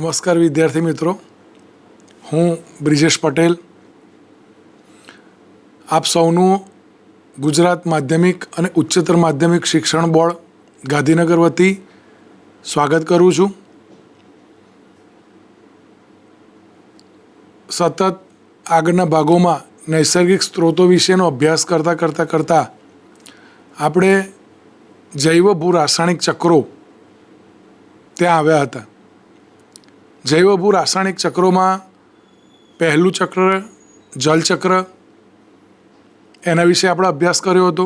નમસ્કાર વિદ્યાર્થી મિત્રો, હું બ્રિજેશ પટેલ આપ સૌનું ગુજરાત માધ્યમિક અને ઉચ્ચતર માધ્યમિક શિક્ષણ બોર્ડ ગાંધીનગર વતી સ્વાગત કરું છું। સતત આગળના ભાગોમાં નૈસર્ગિક સ્ત્રોતો વિશેનો અભ્યાસ કરતાં આપણે જૈવ ભૂ રાસાયણિક ચક્રો ત્યાં આવ્યા હતા। જૈવ ભૂ રાસાયણિક ચક્રોમાં પહેલું ચક્ર જલચક્ર, એના વિશે આપણે અભ્યાસ કર્યો હતો।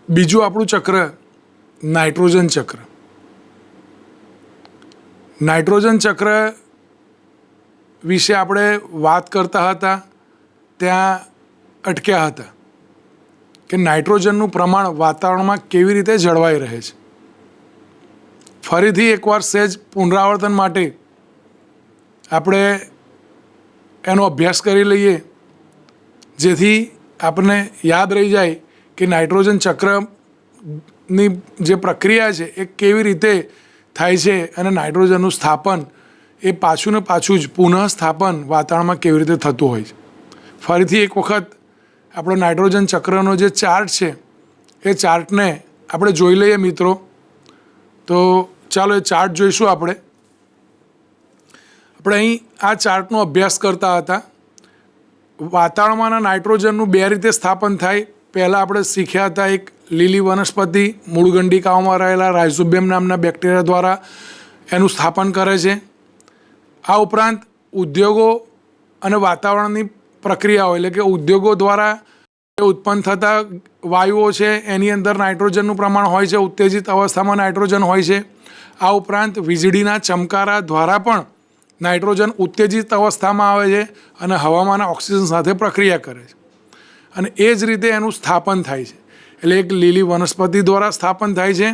બીજું આપણું ચક્ર નાઇટ્રોજન ચક્ર। નાઇટ્રોજન ચક્ર વિશે આપણે વાત કરતા હતા ત્યાં અટક્યા હતા કે નાઇટ્રોજનનું પ્રમાણ વાતાવરણમાં કેવી રીતે જળવાઈ રહે છે। ફરીથી એકવાર સહેજ પુનરાવર્તન માટે આપણે એનો અભ્યાસ કરી લઈએ, જેથી આપણને યાદ રહી જાય કે નાઇટ્રોજન ચક્રની જે પ્રક્રિયા છે એ કેવી રીતે થાય છે અને નાઇટ્રોજનનું સ્થાપન એ પાછું ને પાછું જ પુનઃસ્થાપન વાતાવરણમાં કેવી રીતે થતું હોય છે। ફરીથી એક વખત આપણો નાઇટ્રોજન ચક્રનો જે ચાર્ટ છે એ ચાર્ટને આપણે જોઈ લઈએ મિત્રો। તો ચાલો એ ચાર્ટ જોઈશું। આપણે અહીં આ ચાર્ટનો અભ્યાસ કરતા હતા। વાતાવરણમાંના નાઇટ્રોજનનું બે રીતે સ્થાપન થાય। પહેલાં આપણે શીખ્યા હતા એક લીલી વનસ્પતિ મૂળગંડિકાઓમાં રહેલા રાઇઝોબિયમ નામના બેક્ટેરિયા દ્વારા એનું સ્થાપન કરે છે। આ ઉપરાંત ઉદ્યોગો અને વાતાવરણની પ્રક્રિયાઓ એટલે કે ઉદ્યોગો દ્વારા ઉત્પન્ન થતા વાયુઓ છે એની અંદર નાઇટ્રોજનનું પ્રમાણ હોય છે, ઉત્તેજિત અવસ્થામાં નાઇટ્રોજન હોય છે। આ ઉપરાંત વીજળીના ચમકારા દ્વારા પણ નાઇટ્રોજન ઉત્તેજિત અવસ્થામાં આવે છે અને હવામાંના ઓક્સિજન સાથે પ્રક્રિયા કરે છે અને એ જ રીતે એનું સ્થાપન થાય છે। એટલે એક લીલી વનસ્પતિ દ્વારા સ્થાપન થાય છે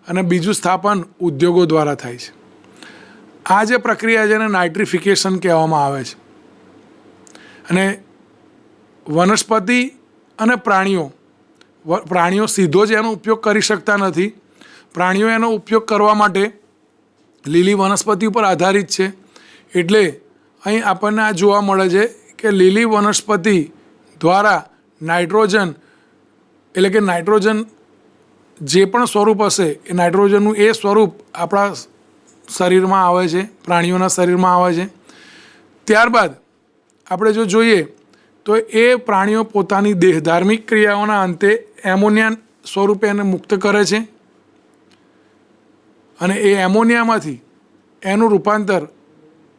અને બીજું સ્થાપન ઉદ્યોગો દ્વારા થાય છે। આ જે પ્રક્રિયા છે એને નાઇટ્રિફિકેશન કહેવામાં આવે છે। અને વનસ્પતિ અને પ્રાણીઓ સીધો જ એનો ઉપયોગ કરી શકતા નથી। પ્રાણીઓ એનો ઉપયોગ કરવા માટે લીલી વનસ્પતિ ઉપર આધારિત છે। એટલે અહીં આપણને આ જોવા મળે છે કે લીલી વનસ્પતિ દ્વારા નાઇટ્રોજન એટલે કે નાઇટ્રોજન જે પણ સ્વરૂપ હશે એ નાઇટ્રોજનનું એ સ્વરૂપ આપણા શરીરમાં આવે છે, પ્રાણીઓના શરીરમાં આવે છે। ત્યારબાદ આપણે જો જોઈએ તો એ પ્રાણીઓ પોતાની દેહધાર્મિક ક્રિયાઓના અંતે એમોનિયા સ્વરૂપે એને મુક્ત કરે છે અને એ એમોનિયામાંથી એનું રૂપાંતર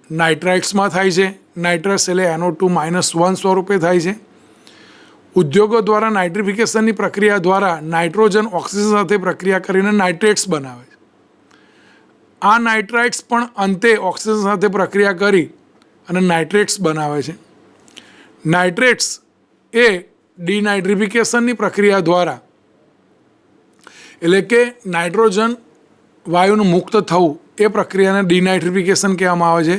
નાઇટ્રાઇટ્સમાં થાય છે। નાઇટ્રસ એટલે NO2-1 સ્વરૂપે થાય છે। ઉદ્યોગો દ્વારા નાઇટ્રિફિકેશનની પ્રક્રિયા દ્વારા નાઇટ્રોજન ઓક્સિજન સાથે પ્રક્રિયા કરીને નાઇટ્રેટ્સ બનાવે છે। આ નાઇટ્રાઇટ્સ પણ અંતે ઓક્સિજન સાથે પ્રક્રિયા કરી અને નાઇટ્રેટ્સ બનાવે છે। નાઇટ્રેટ્સ એ ડિનાઇટ્રિફિકેશનની પ્રક્રિયા દ્વારા એટલે કે નાઇટ્રોજન વાયુનું મુક્ત થવું એ પ્રક્રિયાને ડિનાઇટ્રિફિકેશન કહેવામાં આવે છે।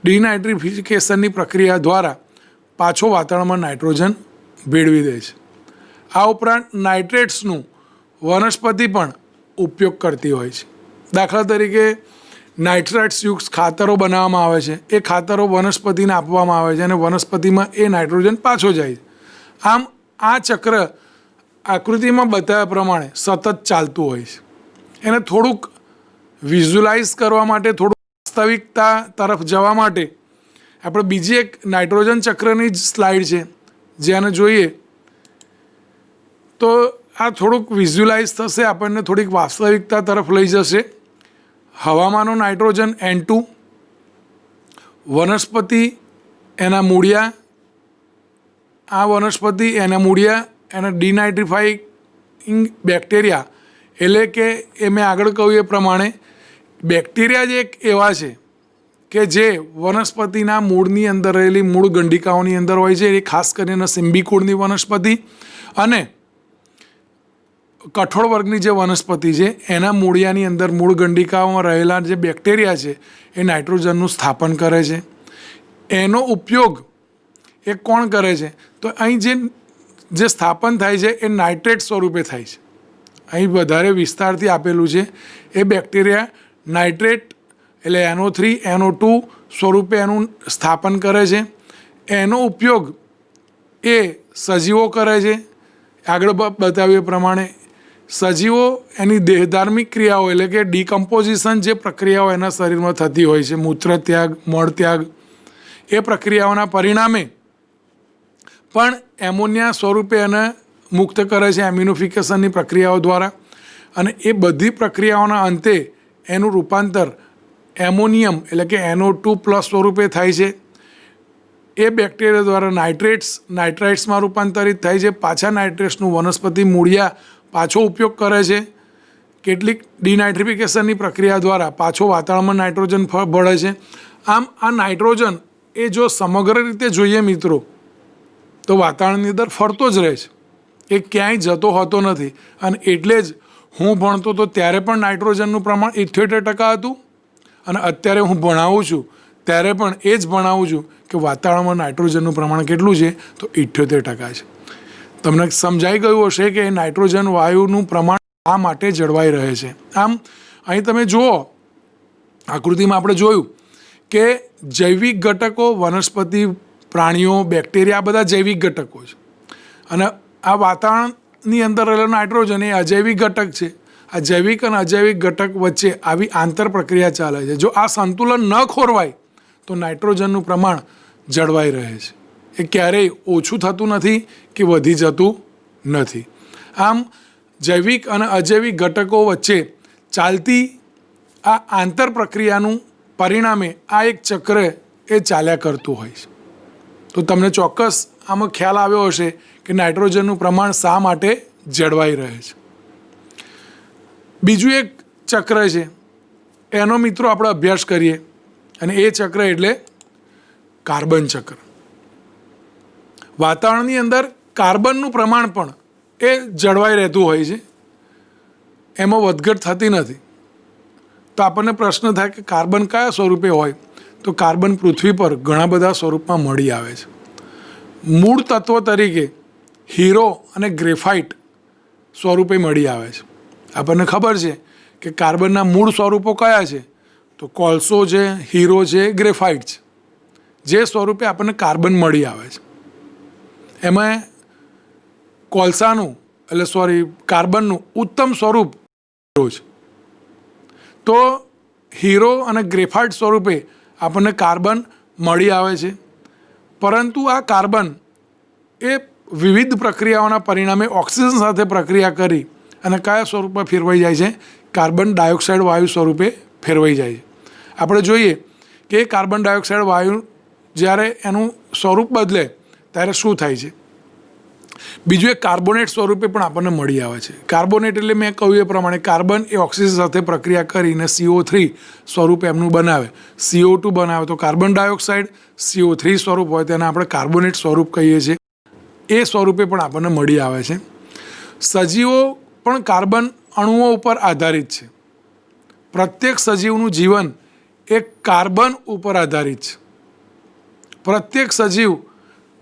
ડિનાઇટ્રિફિકેશનની પ્રક્રિયા દ્વારા પાછો વાતાવરણમાં નાઇટ્રોજન ભેળવી દે છે। આ ઉપરાંત નાઇટ્રેટ્સનું વનસ્પતિ પણ ઉપયોગ કરતી હોય છે। દાખલા તરીકે નાઇટ્રાઇટ્સયુક્ત ખાતરો બનાવવામાં આવે છે, એ ખાતરો વનસ્પતિને આપવામાં આવે છે અને વનસ્પતિમાં એ નાઇટ્રોજન પાછો જાય છે। આમ આ ચક્ર આકૃતિમાં બતાવ્યા પ્રમાણે સતત ચાલતું હોય છે। એને થોડુંક વિઝ્યુલાઇઝ કરવા માટે, થોડુંક વાસ્તવિકતા તરફ જવા માટે આપણે બીજી એક નાઇટ્રોજન ચક્રની જ સ્લાઇડ છે, જેને જોઈએ તો આ થોડુંક વિઝ્યુલાઇઝ થશે, આપણને થોડીક વાસ્તવિકતા તરફ લઈ જશે। હવામાંનો નાઇટ્રોજન N2, વનસ્પતિ એના મૂળિયા, આ વનસ્પતિ એના મૂળિયા એના ડિનાઇટ્રિફાઇંગ બેક્ટેરિયા એટલે કે એ મેં આગળ કહ્યું એ પ્રમાણે બેક્ટેરિયા જ એક એવા છે કે જે વનસ્પતિના મૂળની અંદર રહેલી મૂળ ગંડિકાઓની અંદર હોય છે। એ ખાસ કરીને સિમ્બિકુળની વનસ્પતિ અને કઠોળ વર્ગની જે વનસ્પતિ છે એના મૂળિયાની અંદર મૂળ ગંડિકાઓમાં રહેલા જે બેક્ટેરિયા છે એ નાઇટ્રોજનનું સ્થાપન કરે છે। એનો ઉપયોગ એ કોણ કરે છે? તો અહીં જે સ્થાપન થાય છે એ નાઇટ્રેટ સ્વરૂપે થાય છે। અહીં વધારે વિસ્તારથી આપેલું છે। એ બેક્ટેરિયા નાઇટ્રેટ એટલે NO3 NO2 સ્વરૂપે એનું સ્થાપન કરે છે. એનો ઉપયોગ એ સજીવો કરે છે. આગળ બતાવ્યું એ પ્રમાણે સજીવો એની દેહધાર્મિક ક્રિયાઓ એટલે કે ડિકમ્પોઝિશન જે પ્રક્રિયાઓ એના શરીરમાં થતી હોય છે, મૂત્રત્યાગ, મળત્યાગ, એ પ્રક્રિયાઓના પરિણામે પણ એમોનિયા સ્વરૂપે એને મુક્ત કરે છે એમ્યુનિફિકેશનની પ્રક્રિયાઓ દ્વારા. અને એ બધી પ્રક્રિયાઓના અંતે એનું રૂપાંતર એમોનિયમ એટલે કે NO2+ સ્વરૂપે થાય છે. એ બેક્ટેરિયા દ્વારા નાઇટ્રાઇટ્સમાં રૂપાંતરિત થાય છે. પાછા નાઇટ્રેટ્સનું વનસ્પતિ મૂળિયા પાછો ઉપયોગ કરે છે. કેટલીક ડિનાઇટ્રિફિકેશનની પ્રક્રિયા દ્વારા પાછો વાતાવરણમાં નાઇટ્રોજન ભળે છે. આમ આ નાઇટ્રોજન એ જો સમગ્ર રીતે જોઈએ મિત્રો તો વાતાવરણની અંદર ફરતો જ રહે છે, એ ક્યાંય જતો હોતો નથી. અને એટલે જ હું ભણતો તો ત્યારે પણ નાઇટ્રોજનનું પ્રમાણ 78% હતું અને અત્યારે હું ભણાવું છું ત્યારે પણ એ જ ભણાવું છું કે વાતાવરણમાં નાઇટ્રોજનનું પ્રમાણ કેટલું છે તો 78% છે. તમને સમજાઈ ગયું હશે કે નાઇટ્રોજન વાયુનું પ્રમાણ આ માટે જળવાઈ રહે છે. આમ અહીં તમે જુઓ આકૃતિમાં આપણે જોયું કે જૈવિક ઘટકો વનસ્પતિ, પ્રાણીઓ, બેક્ટેરિયા આ બધા જૈવિક ઘટકો છે અને આ વાતાવરણની અંદર રહેલો નાઇટ્રોજન એ અજૈવિક ઘટક છે. આ જૈવિક અને અજૈવિક ઘટક વચ્ચે આવી આંતર પ્રક્રિયા ચાલે છે. જો આ સંતુલન ન ખોરવાય તો નાઇટ્રોજનનું પ્રમાણ જળવાઈ રહે છે, એ ક્યારેય ઓછું થતું નથી કે વધી જતું નથી. આમ જૈવિક અને અજૈવિક ઘટકો વચ્ચે ચાલતી આ આંતર પ્રક્રિયાનું પરિણામે આ એક ચક્ર એ ચાલ્યા કરતું હોય છે. તો તમને ચોક્કસ આમાં ખ્યાલ આવ્યો હશે કે નાઇટ્રોજનનું પ્રમાણ શા માટે જળવાઈ રહે છે. બીજું એક ચક્ર છે એનો મિત્રો આપણે અભ્યાસ કરીએ અને એ ચક્ર એટલે કાર્બન ચક્ર. વાતાવરણની અંદર કાર્બનનું પ્રમાણ પણ એ જળવાઈ રહેતું હોય છે, એમાં વધઘટ થતી નથી. તો આપણને પ્રશ્ન થાય કે કાર્બન કયા સ્વરૂપે હોય? તો કાર્બન પૃથ્વી પર ઘણા બધા સ્વરૂપમાં મળી આવે છે. મૂળ તત્વો તરીકે હીરો અને ગ્રેફાઇટ સ્વરૂપે મળી આવે છે. આપણને ખબર છે કે કાર્બનના મૂળ સ્વરૂપો કયા છે? તો કોલસો છે, હીરો છે, ગ્રેફાઇટ છે, જે સ્વરૂપે આપણને કાર્બન મળી આવે છે. એમાં કાર્બનનું ઉત્તમ સ્વરૂપ હીરો છે. તો હીરો અને ગ્રેફાઇટ સ્વરૂપે આપણને કાર્બન મળી આવે છે. પરંતુ આ કાર્બન એ વિવિધ પ્રક્રિયાઓના પરિણામે ઓક્સિજન સાથે પ્રક્રિયા કરી અને કયા સ્વરૂપમાં ફેરવાઈ જાય છે? કાર્બન ડાયોક્સાઇડ વાયુ સ્વરૂપે ફેરવાઈ જાય છે. આપણે જોઈએ કે કાર્બન ડાયોક્સાઇડ વાયુ જ્યારે એનું સ્વરૂપ બદલે ત્યારે શું થાય છે. બીજું એક કાર્બોનેટ સ્વરૂપે પણ આપણને મળી આવે છે. કાર્બોનેટ એટલે મેં કહ્યું એ પ્રમાણે કાર્બન એ ઓક્સિજન સાથે પ્રક્રિયા કરીને CO3 સ્વરૂપ એમનું બનાવે, CO2 બનાવે. તો કાર્બન ડાયોક્સાઇડ CO3 સ્વરૂપ હોય તેને આપણે કાર્બોનેટ સ્વરૂપ કહીએ છીએ. એ સ્વરૂપે પણ આપણને મળી આવે છે. સજીવો પણ કાર્બન અણુઓ ઉપર આધારિત છે. પ્રત્યેક સજીવનું જીવન એ કાર્બન ઉપર આધારિત છે. પ્રત્યેક સજીવ,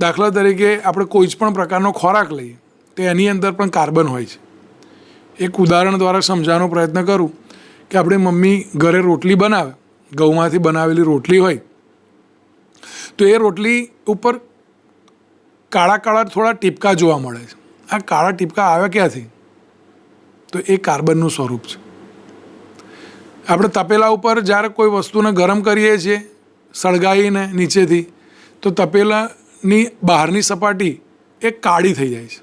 દાખલા તરીકે આપણે કોઈ જ પણ પ્રકારનો ખોરાક લઈએ તો એની અંદર પણ કાર્બન હોય છે. એક ઉદાહરણ દ્વારા સમજાવવાનો પ્રયત્ન કરું કે આપણી મમ્મી ઘરે રોટલી બનાવે, ઘઉંમાંથી બનાવેલી રોટલી હોય તો એ રોટલી ઉપર કાળા કાળા થોડા ટીપકા જોવા મળે છે. આ કાળા ટીપકા આવે ક્યાંથી? તો એ કાર્બનનું સ્વરૂપ છે. આપણે તપેલા ઉપર જ્યારે કોઈ વસ્તુને ગરમ કરીએ છીએ સળગાવીને નીચેથી, તો તપેલાની બહારની સપાટી એ કાળી થઈ જાય છે.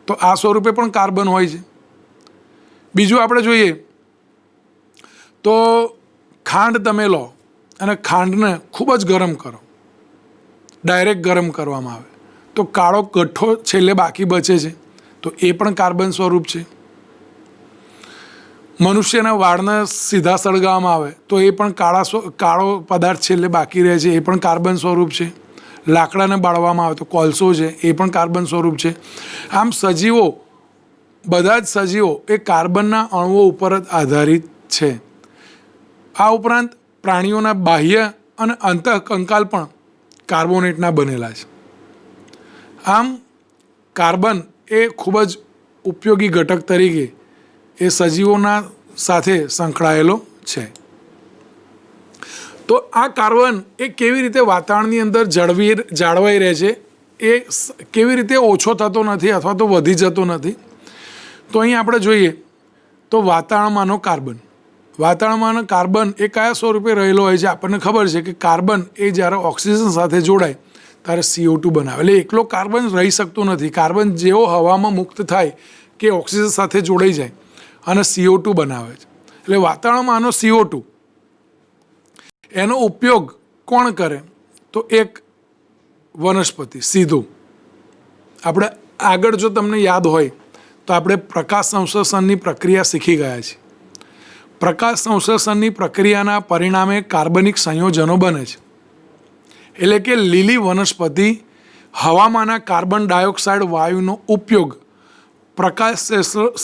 તો આ સ્વરૂપે પણ કાર્બન હોય છે. બીજું આપણે જોઈએ તો ખાંડ તમે લો અને ખાંડને ખૂબ જ ગરમ કરો, ડાયરેક્ટ ગરમ કરવામાં આવે તો કાળો ગઠ્ઠો છેલ્લે બાકી બચે છે, તો એ પણ કાર્બન સ્વરૂપ છે. મનુષ્યના વાળને સીધા સળગાવવામાં આવે તો એ પણ કાળો પદાર્થ છેલ્લે બાકી રહે છે, એ પણ કાર્બન સ્વરૂપ છે. લાકડાને બાળવામાં આવે તો કોલસો છે, એ પણ કાર્બન સ્વરૂપ છે. આમ સજીવો, બધા જ સજીવો એ કાર્બનના અણુઓ ઉપર જ આધારિત છે. આ ઉપરાંત પ્રાણીઓના બાહ્ય અને અંતઃકંકાલ પણ કાર્બોનેટના બનેલા છે. આમ કાર્બન એ ખૂબ જ ઉપયોગી ઘટક તરીકે એ સજીવોના સાથે સંકળાયેલો છે. તો આ કાર્બન એ કેવી રીતે વાતાવરણની અંદર જાળવાઈ રહે છે, એ કેવી રીતે ઓછો થતો નથી અથવા તો વધી જતો નથી. તો અહીં આપણે જોઈએ તો વાતાવરણમાંનો કાર્બન એ કયા સ્વરૂપે રહેલો હોય છે. આપણને ખબર છે કે કાર્બન એ જ્યારે ઓક્સિજન સાથે જોડાય ત્યારે CO2 બનાવે. એટલે એકલો કાર્બન રહી શકતો નથી. કાર્બન જેવો હવામાં મુક્ત થાય કે ઓક્સિજન સાથે જોડાઈ જાય અને CO2 બનાવે છે. એટલે વાતાવરણમાં આનો CO2 એનો ઉપયોગ કોણ કરે? તો એક વનસ્પતિ સીધું. આપણે આગળ જો તમને યાદ હોય તો આપણે પ્રકાશ સંશ્લેષણની પ્રક્રિયા શીખી ગયા છીએ. પ્રકાશ સંશ્લેષણની પ્રક્રિયાના પરિણામે કાર્બનિક સંયોજનો બને છે. એટલે કે લીલી વનસ્પતિ હવામાંના કાર્બન ડાયોક્સાઇડ વાયુનો ઉપયોગ પ્રકાશ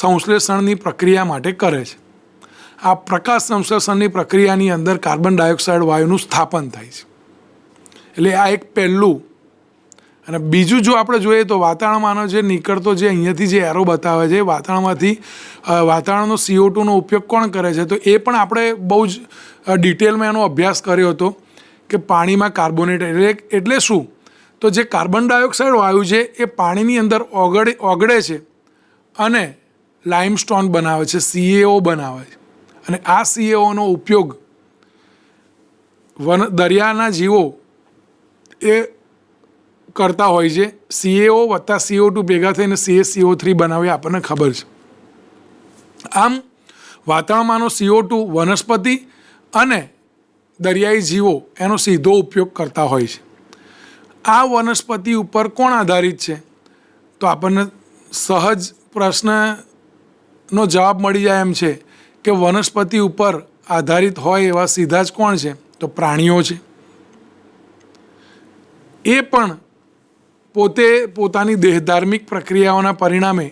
સંશ્લેષણની પ્રક્રિયા માટે કરે છે. આ પ્રકાશ સંશ્લેષણની પ્રક્રિયાની અંદર કાર્બન ડાયોક્સાઇડ વાયુનું સ્થાપન થાય છે. એટલે આ એક પહેલું. અને બીજું જો આપણે જોઈએ તો વાતાવરણમાંનો જે નીકળતો જે અહીંયાથી જે એરો બતાવે છે, વાતાવરણનો CO2નો ઉપયોગ કોણ કરે છે? તો એ પણ આપણે બહુ જ ડિટેલમાં એનો અભ્યાસ કર્યો હતો કે પાણીમાં કાર્બોનેટ એટલે શું? તો જે કાર્બન ડાયોક્સાઇડ વાયુ છે એ પાણીની અંદર ઓગળે છે અને લાઇમસ્ટોન બનાવે છે, CaO બનાવે છે. અને આ CaOનો ઉપયોગ દરિયાના જીવો એ કરતા હોય છે. CaO વત્તા CO2 ભેગા થઈને CaCO3 બનાવે, આપણને ખબર છે. આમ વાતાવરણમાંનો CO2 વનસ્પતિ અને દરિયાઈ જીવો એનો સીધો ઉપયોગ કરતા હોય છે. આ વનસ્પતિ ઉપર કોણ આધારિત છે? તો આપણને સહજ પ્રશ્નનો જવાબ મળી જાય એમ છે કે વનસ્પતિ ઉપર આધારિત હોય એવા સીધા જ કોણ છે? તો પ્રાણીઓ છે. એ પણ પોતાની દેહધાર્મિક પ્રક્રિયાઓના પરિણામે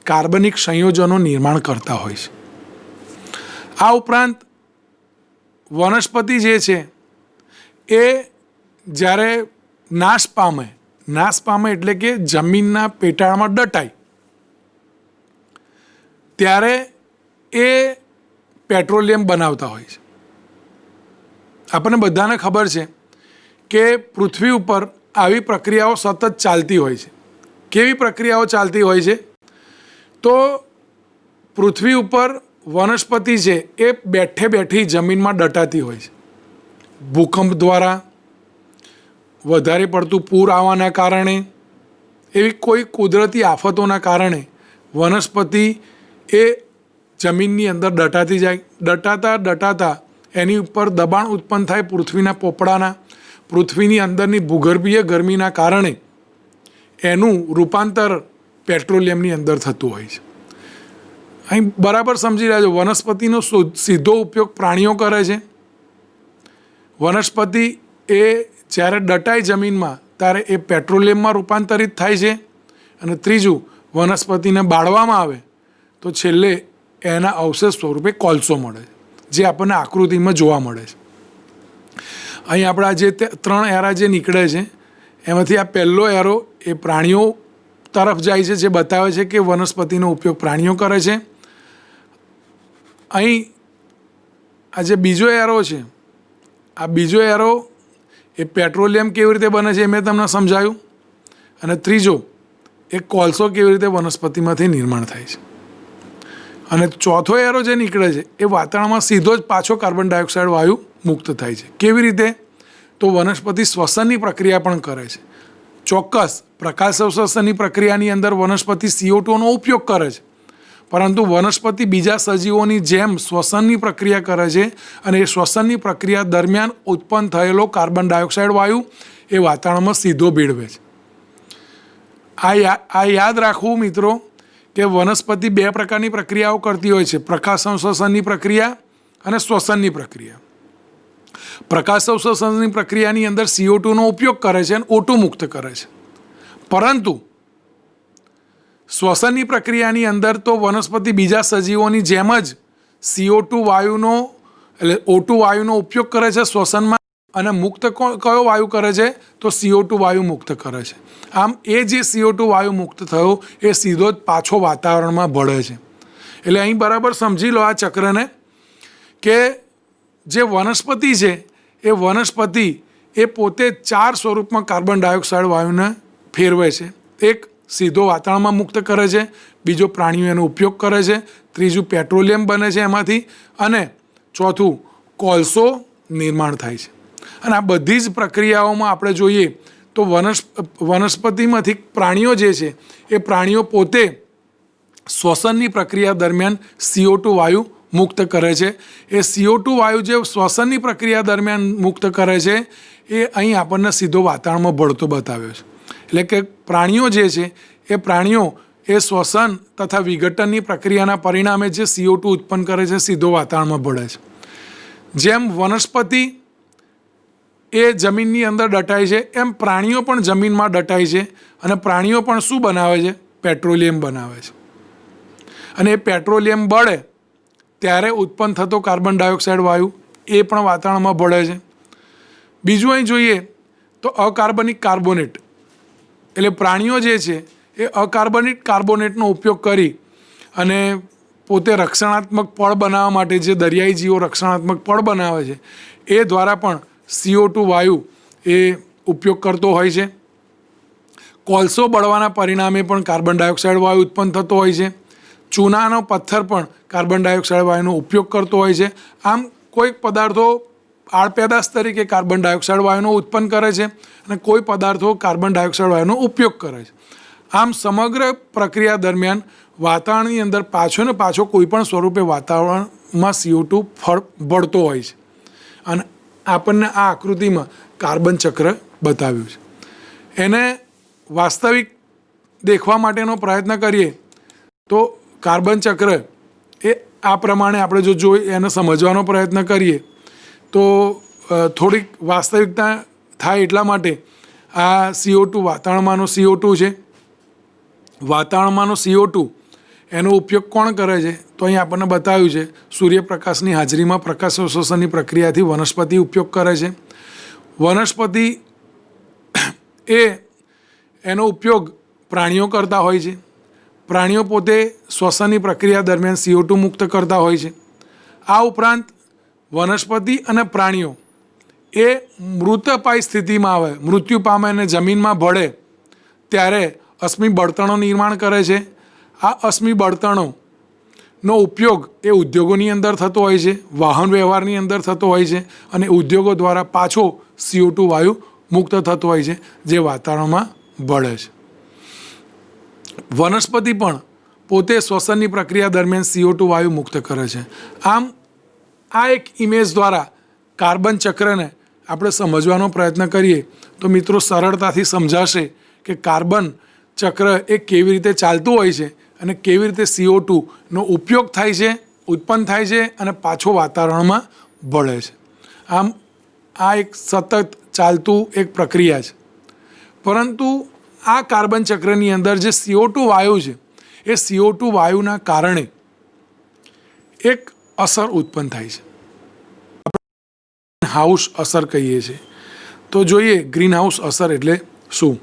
કાર્બનિક સંયોજનો નિર્માણ કરતા હોય છે. આ ઉપરાંત વનસ્પતિ જે છે એ જ્યારે નાશ પામે એટલે કે જમીનના પેટાળમાં દટાય ત્યારે એ પેટ્રોલિયમ બનાવતા હોય છે. આપણને બધાને ખબર છે કે પૃથ્વી ઉપર આવી પ્રક્રિયાઓ સતત ચાલતી હોય છે. કેવી પ્રક્રિયાઓ ચાલતી હોય છે? તો પૃથ્વી ઉપર વનસ્પતિ છે એ બેઠી જમીનમાં દટાતી હોય છે. ભૂકંપ દ્વારા, વધારે પડતું પૂર આવવાના કારણે, એવી કોઈ કુદરતી આફતોના કારણે વનસ્પતિ એ જમીનની અંદર દટાતી જાય. દટાતા એની ઉપર દબાણ ઉત્પન્ન થાય પૃથ્વીના પોપડાના. પૃથ્વીની અંદરની ભૂગર્ભીય ગરમીના કારણે એનું રૂપાંતર પેટ્રોલિયમની અંદર થતું હોય છે. અહીં બરાબર સમજી રહ્યા છો, વનસ્પતિનો સીધો ઉપયોગ પ્રાણીઓ કરે છે. વનસ્પતિ એ જ્યારે દટાય જમીનમાં ત્યારે એ પેટ્રોલિયમમાં રૂપાંતરિત થાય છે. અને ત્રીજું, વનસ્પતિને બાળવામાં આવે તો છેલ્લે એના અવશેષ સ્વરૂપે કોલસો મળે છે, જે આપણને આકૃતિમાં જોવા મળે છે. અહીં આપણા જે 3 એરા જે નીકળે છે એમાંથી આ પહેલો એરો એ પ્રાણીઓ તરફ જાય છે, જે બતાવે છે કે વનસ્પતિનો ઉપયોગ પ્રાણીઓ કરે છે. અહીં આ જે બીજો એરો છે, આ બીજો એરો એ પેટ્રોલિયમ કેવી રીતે બને છે એ મેં તમને સમજાવ્યું. અને ત્રીજો એ કોલસો કેવી રીતે વનસ્પતિમાંથી નિર્માણ થાય છે. અને ચોથો એરો જે નીકળે છે એ વાતાવરણમાં સીધો જ પાછો કાર્બન ડાયોક્સાઇડ વાયુ મુક્ત થાય છે. કેવી રીતે? તો વનસ્પતિ શ્વસનની પ્રક્રિયા પણ કરે છે. ચોક્કસ પ્રકાશ સંશ્લેષણની પ્રક્રિયાની અંદર વનસ્પતિ CO2નો ઉપયોગ કરે છે, પરંતુ વનસ્પતિ બીજા સજીવોની જેમ શ્વસનની પ્રક્રિયા કરે છે. અને એ શ્વસનની પ્રક્રિયા દરમિયાન ઉત્પન્ન થયેલો કાર્બન ડાયોક્સાઇડ વાયુ એ વાતાવરણમાં સીધો ભેળવે છે. આ યાદ રાખવું મિત્રો કે વનસ્પતિ 2 પ્રકારની પ્રક્રિયાઓ કરતી હોય છે: પ્રકાશ સંશ્લેષણની પ્રક્રિયા અને શ્વસનની પ્રક્રિયા. પ્રકાશ સંશ્લેષણની પ્રક્રિયાની અંદર CO2નો ઉપયોગ કરે છે અને O2 મુક્ત કરે છે. પરંતુ શ્વસનની પ્રક્રિયાની અંદર તો વનસ્પતિ બીજા સજીવોની જેમ જ CO2 વાયુનો એટલે O2 વાયુનો ઉપયોગ કરે છે શ્વસનમાં, અને મુક્ત કયો વાયુ કરે છે? તો CO2 વાયુ મુક્ત કરે છે. આમ એ જે CO2 વાયુ મુક્ત થયો એ સીધો જ પાછો વાતાવરણમાં ભળે છે. એટલે અહીં બરાબર સમજી લો આ ચક્રને કે જે વનસ્પતિ છે એ વનસ્પતિ એ પોતે 4 સ્વરૂપમાં કાર્બન ડાયોક્સાઇડ વાયુને ફેરવે છે. એક સીધો વાતાવરણમાં મુક્ત કરે છે, બીજો પ્રાણીઓ એનો ઉપયોગ કરે છે, ત્રીજું પેટ્રોલિયમ બને છે એમાંથી, અને ચોથું કોલસો નિર્માણ થાય છે. અને આ બધી જ પ્રક્રિયાઓમાં આપણે જોઈએ તો વનસ્પતિમાંથી પ્રાણીઓ જે છે એ પ્રાણીઓ પોતે શ્વસનની પ્રક્રિયા દરમિયાન CO2 વાયુ મુક્ત કરે છે. એ CO2 વાયુ જે શ્વસનની પ્રક્રિયા દરમિયાન મુક્ત કરે છે એ અહીં આપણને સીધો વાતાવરણમાં ભળતો બતાવ્યો છે. એટલે કે પ્રાણીઓ જે છે એ પ્રાણીઓ એ શ્વસન તથા વિઘટનની પ્રક્રિયાના પરિણામે જે CO2 ઉત્પન્ન કરે છે સીધો વાતાવરણમાં ભળે છે. જેમ વનસ્પતિ એ જમીનની અંદર દટાય છે એમ પ્રાણીઓ પણ જમીનમાં દટાય છે, અને પ્રાણીઓ પણ શું બનાવે છે? પેટ્રોલિયમ બનાવે છે. અને એ પેટ્રોલિયમ બળે ત્યારે ઉત્પન્ન થતો કાર્બન ડાયોક્સાઇડ વાયુ એ પણ વાતાવરણમાં ભળે છે. બીજું અહીં જોઈએ તો અકાર્બનિક કાર્બોનેટ, એટલે પ્રાણીઓ જે છે એ અકાર્બનિક કાર્બોનેટનો ઉપયોગ કરી અને પોતે રક્ષણાત્મક પળ બનાવવા માટે જે દરિયાઈ જીવો રક્ષણાત્મક પળ બનાવે છે એ દ્વારા પણ CO2 વાયુ એ ઉપયોગ કરતો હોય છે. કોલસો બળવાના પરિણામે પણ કાર્બન ડાયોક્સાઇડ વાયુ ઉત્પન્ન થતો હોય છે. ચૂનાનો પથ્થર પણ કાર્બન ડાયોક્સાઇડ વાયુનો ઉપયોગ કરતો હોય છે. આમ કોઈક પદાર્થો આડપેદાશ તરીકે કાર્બન ડાયોક્સાઇડ વાયુનો ઉત્પન્ન કરે છે અને કોઈ પદાર્થો કાર્બન ડાયોક્સાઇડ વાયુનો ઉપયોગ કરે છે. આમ સમગ્ર પ્રક્રિયા દરમિયાન વાતાવરણની અંદર પાછો ને પાછો કોઈ પણ સ્વરૂપે વાતાવરણમાં CO2 ભળતો હોય છે. અને આપણને આ આકૃતિમાં કાર્બન ચક્ર બતાવ્યું છે. એને વાસ્તવિક દેખવા માટેનો પ્રયત્ન કરીએ તો કાર્બન ચક્ર એ આ પ્રમાણે આપણે જો જોઈએ એને સમજવાનો પ્રયત્ન કરીએ તો થોડીક વાસ્તવિકતા થાય. એટલા માટે આ CO2 વાતાવરણમાંનો CO2 છે. વાતાવરણમાંનો CO2 એનો ઉપયોગ કોણ કરે છે? તો અહીં આપણને બતાવ્યું છે સૂર્યપ્રકાશની હાજરીમાં પ્રકાશ અવશોષણની પ્રક્રિયાથી વનસ્પતિ ઉપયોગ કરે છે. વનસ્પતિ એનો ઉપયોગ પ્રાણીઓ કરતા હોય છે. પ્રાણીઓ પોતે શ્વસનની પ્રક્રિયા દરમિયાન CO2 મુક્ત કરતા હોય છે. આ ઉપરાંત વનસ્પતિ અને પ્રાણીઓ એ મૃતપાય સ્થિતિમાં આવે, મૃત્યુ પામે અને જમીનમાં ભળે ત્યારે અશ્મિ બળતણો નિર્માણ કરે છે. આ અશ્મિ બળતણોનો ઉપયોગ એ ઉદ્યોગોની અંદર થતો હોય છે, વાહન વ્યવહારની અંદર થતો હોય છે, અને ઉદ્યોગો દ્વારા પાછો CO2 વાયુ મુક્ત થતો હોય છે જે વાતાવરણમાં ભળે છે. વનસ્પતિ પણ પોતે શ્વસનની પ્રક્રિયા દરમિયાન CO2 વાયુ મુક્ત કરે છે. આમ આ એક ઇમેજ દ્વારા કાર્બન ચક્રને આપણે સમજવાનો પ્રયત્ન કરીએ તો મિત્રો સરળતાથી સમજાશે કે કાર્બન ચક્ર એ કેવી રીતે ચાલતું હોય છે અને કેવી રીતે CO2નો ઉપયોગ થાય છે, ઉત્પન્ન થાય છે અને પાછો વાતાવરણમાં ભળે છે. આમ આ એક સતત ચાલતું એક પ્રક્રિયા છે. પરંતુ આ કાર્બન ચક્રની અંદર જે CO2 વાયુ છે એ CO2 વાયુના કારણે એક અસર ઉત્પન્ન થાય છે. આપણે હાઉસ અસર કહીએ છીએ. તો જોઈએ ગ્રીન હાઉસ અસર એટલે શું?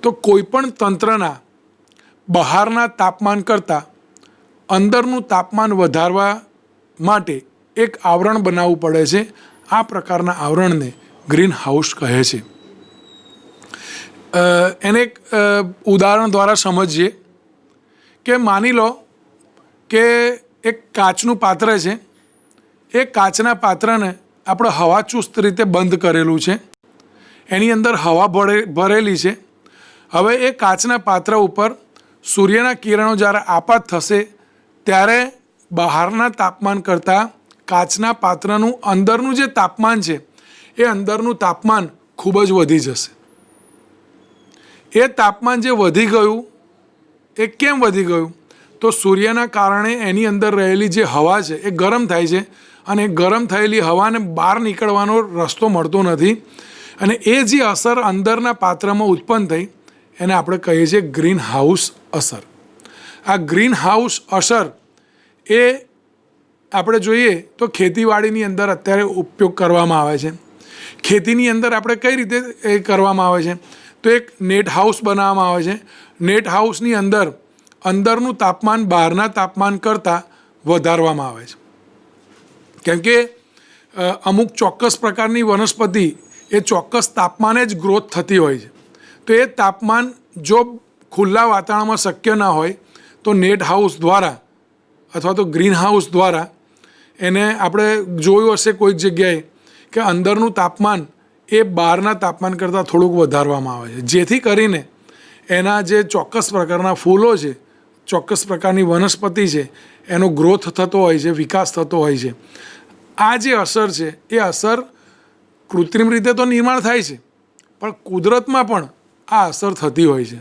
તો કોઈપણ તંત્રના બહારના તાપમાન કરતાં અંદરનું તાપમાન વધારવા માટે એક આવરણ બનાવવું પડે છે. આ પ્રકારના આવરણને ગ્રીન હાઉસ કહે છે. એને એક ઉદાહરણ દ્વારા સમજીએ કે માની લો કે એક કાચનું પાત્ર છે. એ કાચના પાત્રને આપણે હવાચુસ્ત રીતે બંધ કરેલું છે. એની અંદર હવા ભરેલી છે. હવે એ કાચના પાત્ર ઉપર સૂર્યના કિરણો જ્યારે આપાત થશે ત્યારે બહારના તાપમાન કરતાં કાચના પાત્રનું અંદરનું જે તાપમાન છે એ અંદરનું તાપમાન ખૂબ જ વધી જશે. એ તાપમાન જે વધી ગયું એ કેમ વધી ગયું? તો સૂર્યના કારણે એની અંદર રહેલી જે હવા છે એ ગરમ થાય છે, અને ગરમ થયેલી હવાને બહાર નીકળવાનો રસ્તો મળતો નથી, અને એ જે અસર અંદરના પાત્રમાં ઉત્પન્ન થઈ એને આપણે કહીએ છીએ ગ્રીન હાઉસ અસર. આ ગ્રીન હાઉસ અસર એ આપણે જોઈએ તો ખેતીવાડીની અંદર અત્યારે ઉપયોગ કરવામાં આવે છે. ખેતીની અંદર આપણે કઈ રીતે એ કરવામાં આવે છે? તો એક નેટ હાઉસ બનાવવામાં આવે છે. નેટ હાઉસની અંદરનું તાપમાન બહારના તાપમાન કરતાં વધારવામાં આવે છે. કેમ કે અમુક ચોક્કસ પ્રકારની વનસ્પતિ એ ચોક્કસ તાપમાને જ ગ્રોથ થતી હોય છે. તો એ તાપમાન જો ખુલ્લા વાતાવરણમાં શક્ય ના હોય તો નેટ હાઉસ દ્વારા અથવા તો ગ્રીન હાઉસ દ્વારા એને આપણે જોયું હશે કોઈક જગ્યાએ કે અંદરનું તાપમાન એ બહારના તાપમાન કરતાં થોડુંક વધારવામાં આવે છે, જેથી કરીને એના જે ચોક્કસ પ્રકારના ફૂલો છે, ચોક્કસ પ્રકારની વનસ્પતિ છે, એનો ગ્રોથ થતો હોય છે, વિકાસ થતો હોય છે. આ જે અસર છે એ અસર કૃત્રિમ રીતે તો નિર્માણ થાય છે, પણ કુદરતમાં પણ આ અસર થતી હોય છે,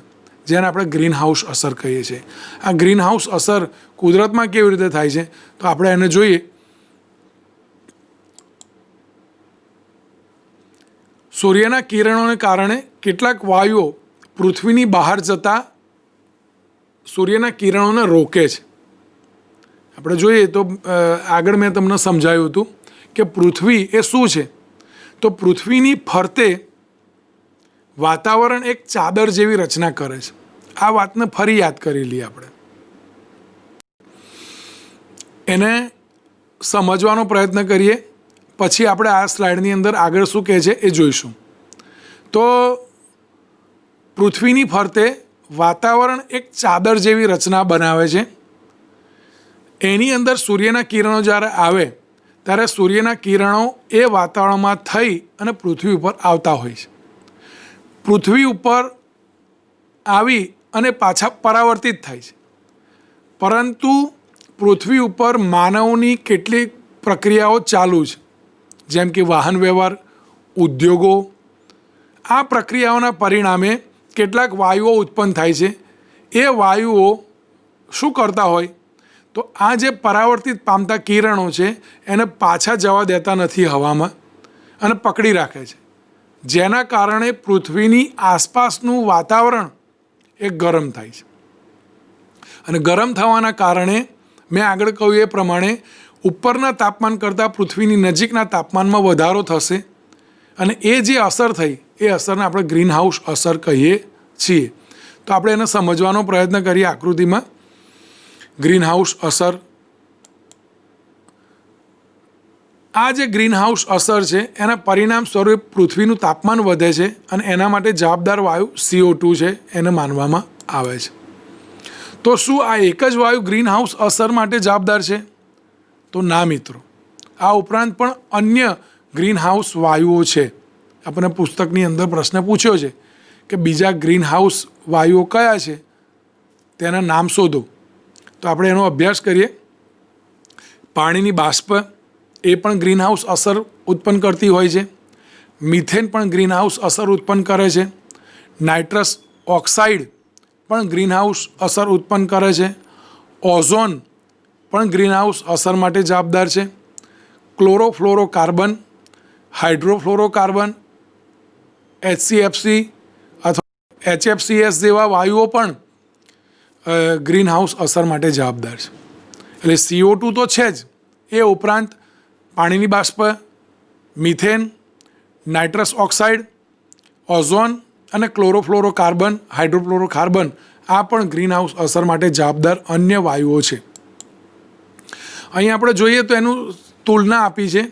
જેને આપણે ગ્રીન હાઉસ અસર કહીએ છીએ. આ ગ્રીન હાઉસ અસર કુદરતમાં કેવી રીતે થાય છે તો આપણે એને જોઈએ. સૂર્યના કિરણોને કારણે કેટલાક વાયુઓ પૃથ્વીની બહાર જતા સૂર્યના કિરણોને રોકે છે. આપણે જોઈએ તો આગળ મેં તમને સમજાવ્યું હતું કે પૃથ્વી એ શું છે, તો પૃથ્વીની ફરતે વાતાવરણ એક ચાદર જેવી રચના કરે છે. આ વાતને ફરી યાદ કરી લઈએ આપણે, એને સમજવાનો પ્રયત્ન કરીએ, પછી આપણે આ સ્લાઇડની અંદર આગળ શું કહે છે એ જોઈશું. તો પૃથ્વીની ફરતે વાતાવરણ એક ચાદર જેવી રચના બનાવે છે. એની અંદર સૂર્યના કિરણો જ્યારે આવે ત્યારે સૂર્યના કિરણો એ વાતાવરણમાં થઈ અને પૃથ્વી ઉપર આવતા હોય છે. પૃથ્વી ઉપર આવી અને પાછા પરાવર્તિત થાય છે. પરંતુ પૃથ્વી ઉપર માનવની કેટલીક પ્રક્રિયાઓ ચાલુ છે, જેમ કે વાહન વ્યવહાર, ઉદ્યોગો. આ પ્રક્રિયાઓના પરિણામે કેટલાક વાયુઓ ઉત્પન્ન થાય છે. એ વાયુઓ શું કરતા હોય તો આ જે પરાવર્તિત પામતા કિરણો છે એને પાછા જવા દેતા નથી હવામાં અને પકડી રાખે છે, જેના કારણે પૃથ્વીની આસપાસનું વાતાવરણ એ ગરમ થાય છે. અને ગરમ થવાના કારણે મેં આગળ કહ્યું એ પ્રમાણે ઉપરના તાપમાન કરતાં પૃથ્વીની નજીકના તાપમાનમાં વધારો થશે અને એ જે અસર થઈ એ અસરને આપણે ગ્રીન હાઉસ અસર કહીએ છીએ. તો આપણે એને સમજવાનો પ્રયત્ન કરીએ આકૃતિમાં. ગ્રીન હાઉસ અસર, આ જે ગ્રીન હાઉસ અસર છે એના પરિણામ સ્વરૂપે પૃથ્વીનું તાપમાન વધે છે અને એના માટે જવાબદાર વાયુ CO2 છે એને માનવામાં આવે છે. તો શું આ એક જ વાયુ ગ્રીન હાઉસ અસર માટે જવાબદાર છે? તો ના મિત્રો, આ ઉપરાંત પણ અન્ય ગ્રીન હાઉસ વાયુઓ છે. આપણને પુસ્તકની અંદર પ્રશ્ન પૂછ્યો છે કે બીજા ગ્રીન હાઉસ વાયુઓ કયા છે, તેના નામ શોધો. તો આપણે એનો અભ્યાસ કરીએ. પાણીની બાષ્પ એ પણ ગ્રીન હાઉસ અસર ઉત્પન્ન કરતી હોય છે. મિથેન પણ ગ્રીન હાઉસ અસર ઉત્પન્ન કરે છે. નાઇટ્રસ ઓક્સાઇડ પણ ગ્રીન હાઉસ અસર ઉત્પન્ન કરે છે. ઓઝોન પણ ગ્રીન હાઉસ અસર માટે જવાબદાર છે. ક્લોરોફ્લોરોકાર્બન, હાઇડ્રોફ્લોરોકાર્બન, HCFC અથવા HFCS જેવા વાયુઓ પણ ગ્રીન હાઉસ અસર માટે જવાબદાર છે. એટલે CO2 તો છે જ, એ ઉપરાંત પાણીની બાષ્પ, મિથેન, નાઇટ્રસ ઓક્સાઇડ, ઓઝોન અને ક્લોરોફ્લોરોકાર્બન, હાઇડ્રોફ્લોરોકાર્બન આ પણ ગ્રીન હાઉસ અસર માટે જવાબદાર અન્ય વાયુઓ છે. અહીં આપણે જોઈએ તો એનું તુલના આપી છે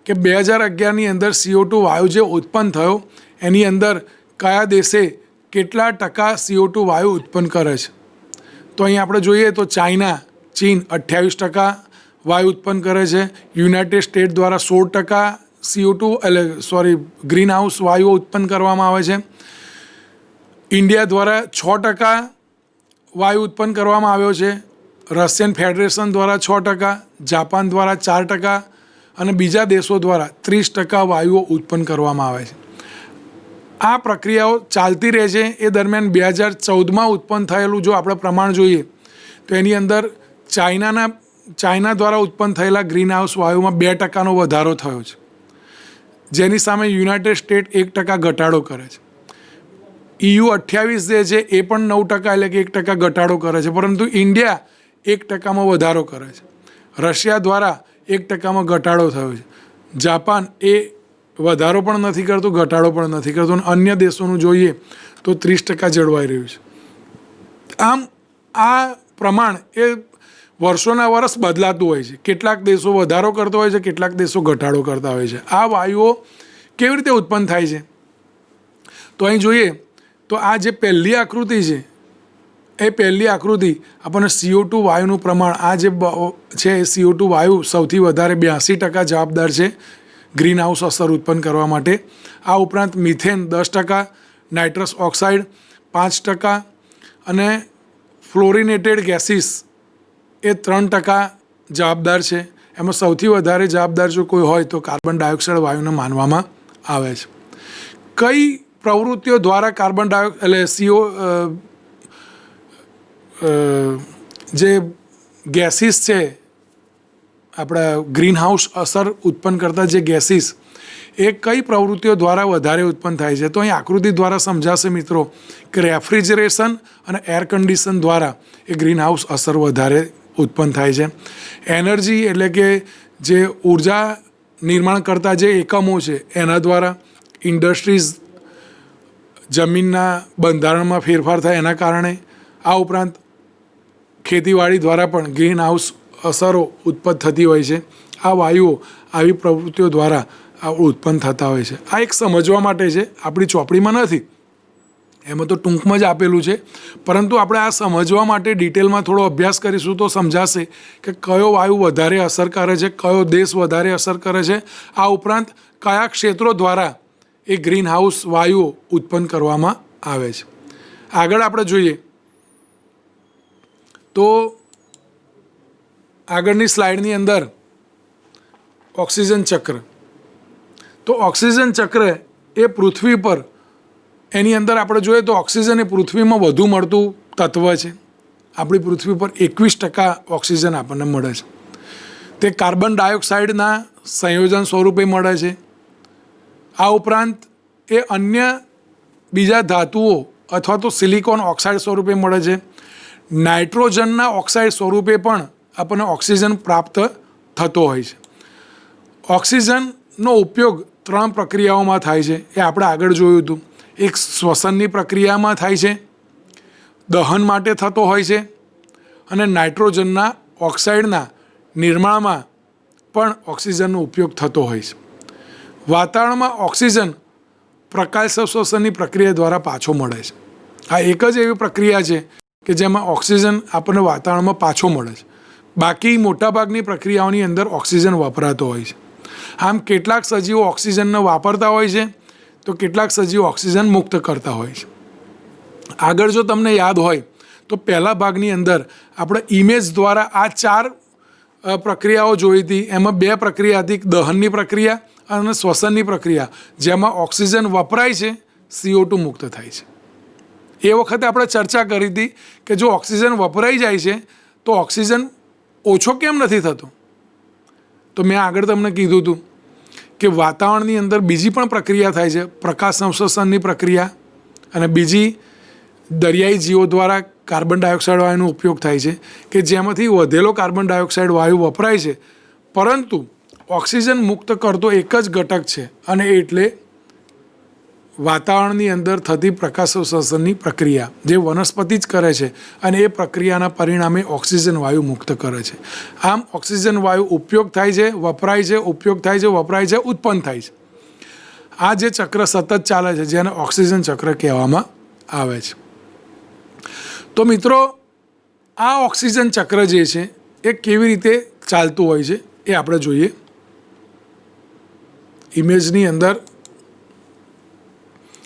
કે 2011ની અંદર CO2 વાયુ જે ઉત્પન્ન થયો એની અંદર કયા દેશે કેટલા ટકા CO2 વાયુ ઉત્પન્ન કરે છે. તો અહીં આપણે જોઈએ તો ચાઇના, ચીન 28% વાયુ ઉત્પન્ન કરે છે. યુનાઇટેડ સ્ટેટ દ્વારા 16% ગ્રીન હાઉસ વાયુઓ ઉત્પન્ન કરવામાં આવે છે. ઇન્ડિયા દ્વારા 6% વાયુ ઉત્પન્ન કરવામાં આવ્યો છે. રશિયન ફેડરેશન દ્વારા 6%, જાપાન દ્વારા 4% અને બીજા દેશો દ્વારા 30% વાયુઓ ઉત્પન્ન કરવામાં આવે છે. આ પ્રક્રિયાઓ ચાલતી રહે છે. એ દરમિયાન 2014માં ઉત્પન્ન થયેલું જો આપણે પ્રમાણ જોઈએ તો એની અંદર ચાઇના દ્વારા ઉત્પન્ન થયેલા ગ્રીન હાઉસ વાયુમાં 2%નો વધારો થયો છે, જેની સામે યુનાઇટેડ સ્ટેટ 1% ઘટાડો કરે છે. EU 28 જે છે એ પણ 9% એટલે કે 1% ઘટાડો કરે છે, પરંતુ ઇન્ડિયા 1%માં વધારો કરે છે. રશિયા દ્વારા 1%માં ઘટાડો થયો છે. જાપાન એ વધારો પણ નથી કરતું, ઘટાડો પણ નથી કરતું. અન્ય દેશોનું જોઈએ તો 30% જળવાઈ રહ્યું છે. આમ આ પ્રમાણ એ વર્ષોના વર્ષ બદલાતું હોય છે. કેટલાક દેશો વધારો કરતો હોય છે, કેટલાક દેશો ઘટાડો કરતા હોય છે. આ વાયુઓ કેવી રીતે ઉત્પન્ન થાય છે? તો અહીં જોઈએ તો આ જે પહેલી આકૃતિ છે, એ પહેલી આકૃતિ આપણને CO2 વાયુનું પ્રમાણ, આ જે છે CO2 વાયુ સૌથી વધારે 82% જવાબદાર છે ગ્રીન હાઉસ અસર ઉત્પન્ન કરવા માટે. આ ઉપરાંત મિથેન 10%, નાઇટ્રસ ઓક્સાઇડ 5% અને ફ્લોરિનેટેડ ગેસીસ એ 3% જવાબદાર છે. એમાં સૌથી વધારે જવાબદાર જો કોઈ હોય તો કાર્બન ડાયોક્સાઇડ વાયુને માનવામાં આવે છે. કઈ પ્રવૃત્તિઓ દ્વારા કાર્બન ડાયોક્સાઇડ જે ગેસીસ છે, આપણા ગ્રીન હાઉસ અસર ઉત્પન્ન કરતા જે ગેસીસ, એ કઈ પ્રવૃત્તિઓ દ્વારા વધારે ઉત્પન્ન થાય છે? તો અહીં આકૃતિ દ્વારા સમજાશે મિત્રો કે રેફ્રિજરેશન અને એર કન્ડિશન દ્વારા એ ગ્રીન હાઉસ અસર વધારે ઉત્પન્ન થાય છે. એનર્જી એટલે કે જે ઉર્જા નિર્માણ કરતા જે એકમો છે એના દ્વારા, ઇન્ડસ્ટ્રીઝ, જમીનના બંધારણમાં ફેરફાર થાય એના કારણે, આ ઉપરાંત ખેતીવાડી દ્વારા પણ ગ્રીન હાઉસ અસરો ઉત્પન્ન થતી હોય છે. આ વાયુઓ આવી પ્રવૃત્તિઓ દ્વારા ઉત્પન્ન થતા હોય છે. આ એક સમજવા માટે છે, આપણી ચોપડીમાં નથી, એમાં તો ટૂંકમાં જ આપેલું છે, પરંતુ આપણે આ સમજવા માટે ડિટેલમાં થોડો અભ્યાસ કરીશું તો સમજાશે કે કયો વાયુ વધારે અસર કરે છે, કયો દેશ વધારે અસર કરે છે. આ ઉપરાંત કયા ક્ષેત્રો દ્વારા એ ગ્રીન હાઉસ વાયુઓ ઉત્પન્ન કરવામાં આવે છે. આગળ આપણે જોઈએ તો આગળની સ્લાઇડની અંદર ઓક્સિજન ચક્ર. તો ઓક્સિજન ચક્ર એ પૃથ્વી પર, એની અંદર આપણે જોઈએ તો ઓક્સિજન એ પૃથ્વીમાં વધુ મળતું તત્વ છે. આપણી પૃથ્વી પર 21% ઓક્સિજન આપણને મળે છે. તે કાર્બન ડાયોક્સાઇડના સંયોજન સ્વરૂપે મળે છે. આ ઉપરાંત એ અન્ય બીજા ધાતુઓ અથવા તો સિલિકોન ઓક્સાઇડ સ્વરૂપે મળે છે. નાઇટ્રોજનના ઓક્સાઇડ સ્વરૂપે પણ આપણને ઓક્સિજન પ્રાપ્ત થતો હોય છે. ઓક્સિજનનો ઉપયોગ 3 પ્રક્રિયાઓમાં થાય છે, એ આપણે આગળ જોયું હતું. એક શ્વસનની પ્રક્રિયામાં થાય છે, દહન માટે થતો હોય છે, અને નાઇટ્રોજનના ઓક્સાઇડના નિર્માણમાં પણ ઓક્સિજનનો ઉપયોગ થતો હોય છે. વાતાવરણમાં ઓક્સિજન પ્રકાશ શ્વસનની પ્રક્રિયા દ્વારા પાછો મળે છે. આ એક જ એવી પ્રક્રિયા છે કે જેમાં ઓક્સિજન આપણને વાતાવરણમાં પાછો મળે છે. બાકી મોટાભાગની પ્રક્રિયાઓની અંદર ઓક્સિજન વપરાતો હોય છે. આમ કેટલાક સજીવો ઓક્સિજનને વાપરતા હોય છે, તો કેટલાક સજીવો ઓક્સિજન મુક્ત કરતા હોય છે. આગળ જો તમને યાદ હોય તો પહેલા ભાગની અંદર આપણે ઇમેજ દ્વારા આ 4 પ્રક્રિયાઓ જોઈ હતી. એમાં 2 પ્રક્રિયા હતી, દહનની પ્રક્રિયા અને શ્વસનની પ્રક્રિયા, જેમાં ઓક્સિજન વપરાય છે, CO2 મુક્ત થાય છે. એ વખતે આપણે ચર્ચા કરી હતી કે જો ઓક્સિજન વપરાઈ જાય છે તો ઓક્સિજન ઓછો કેમ નથી થતો? તો મેં આગળ તમને કીધું હતું કે વાતાવરણની અંદર બીજી પણ પ્રક્રિયા થાય છે, પ્રકાશ સંશ્લેષણની પ્રક્રિયા, અને બીજી દરિયાઈ જીવો દ્વારા કાર્બન ડાયોક્સાઇડ વાયુનો ઉપયોગ થાય છે કે જેમાંથી વધેલો કાર્બન ડાયોક્સાઇડ વાયુ વપરાય છે, પરંતુ ઓક્સિજન મુક્ત કરતો એક જ ઘટક છે, અને એટલે વાતાવરણની અંદર થતી પ્રકાશ સંશ્લેષણની પ્રક્રિયા જે વનસ્પતિ જ કરે છે, અને એ પ્રક્રિયાના પરિણામે ઓક્સિજન વાયુ મુક્ત કરે છે. આમ ઓક્સિજન વાયુ ઉપયોગ થાય છે, વપરાય છે, ઉપયોગ થાય છે, વપરાય છે, ઉત્પન્ન થાય છે. આ જે ચક્ર સતત ચાલે છે, જેને ઓક્સિજન ચક્ર કહેવામાં આવે છે. તો મિત્રો, આ ઓક્સિજન ચક્ર જે છે એ કેવી રીતે ચાલતું હોય છે એ આપણે જોઈએ. ઇમેજની અંદર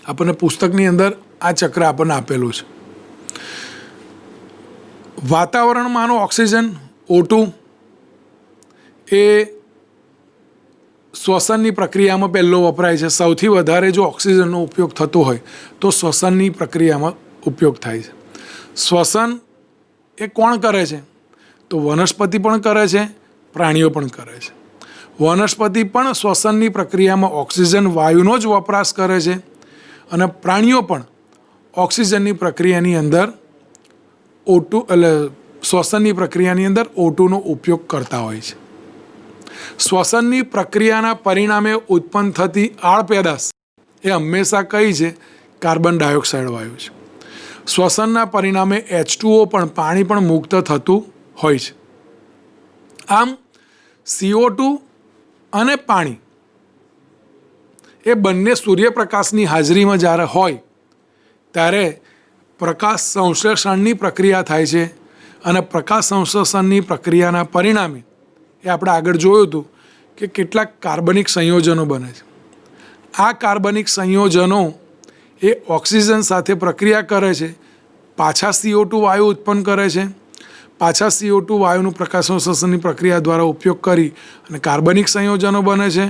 આપણને, પુસ્તકની અંદર આ ચક્ર આપણને આપેલું છે. વાતાવરણમાંનો ઓક્સિજન O2 એ શ્વસનની પ્રક્રિયામાં પહેલો વપરાય છે. સૌથી વધારે જો ઓક્સિજનનો ઉપયોગ થતો હોય તો શ્વસનની પ્રક્રિયામાં ઉપયોગ થાય છે. શ્વસન એ કોણ કરે છે? તો વનસ્પતિ પણ કરે છે, પ્રાણીઓ પણ કરે છે. વનસ્પતિ પણ શ્વસનની પ્રક્રિયામાં ઓક્સિજન વાયુનો જ વપરાશ કરે છે, અને પ્રાણીઓ પણ ઓક્સિજનની પ્રક્રિયાની અંદર O2 એટલે શ્વસનની પ્રક્રિયાની અંદર O2નો ઉપયોગ કરતા હોય છે. શ્વસનની પ્રક્રિયાના પરિણામે ઉત્પન્ન થતી આડપેદાશ એ હંમેશા કઈ છે? કાર્બન ડાયોક્સાઇડ વાયુ છે. શ્વસનના પરિણામે H2O પણ, પાણી પણ મુક્ત થતું હોય છે. આમ CO2 અને પાણી એ બંને સૂર્યપ્રકાશની હાજરીમાં જ્યારે હોય ત્યારે પ્રકાશ સંશ્લેષણની પ્રક્રિયા થાય છે અને પ્રકાશ સંશ્લેષણની પ્રક્રિયાના પરિણામે એ આપણે આગળ જોયું હતું કે કેટલાક કાર્બનિક સંયોજનો બને છે. આ કાર્બનિક સંયોજનો એ ઓક્સિજન સાથે પ્રક્રિયા કરે છે, પાછા CO2 વાયુ ઉત્પન્ન કરે છે. પાછા CO2 વાયુનું પ્રકાશ સંશ્લેષણની પ્રક્રિયા દ્વારા ઉપયોગ કરી અને કાર્બનિક સંયોજનો બને છે.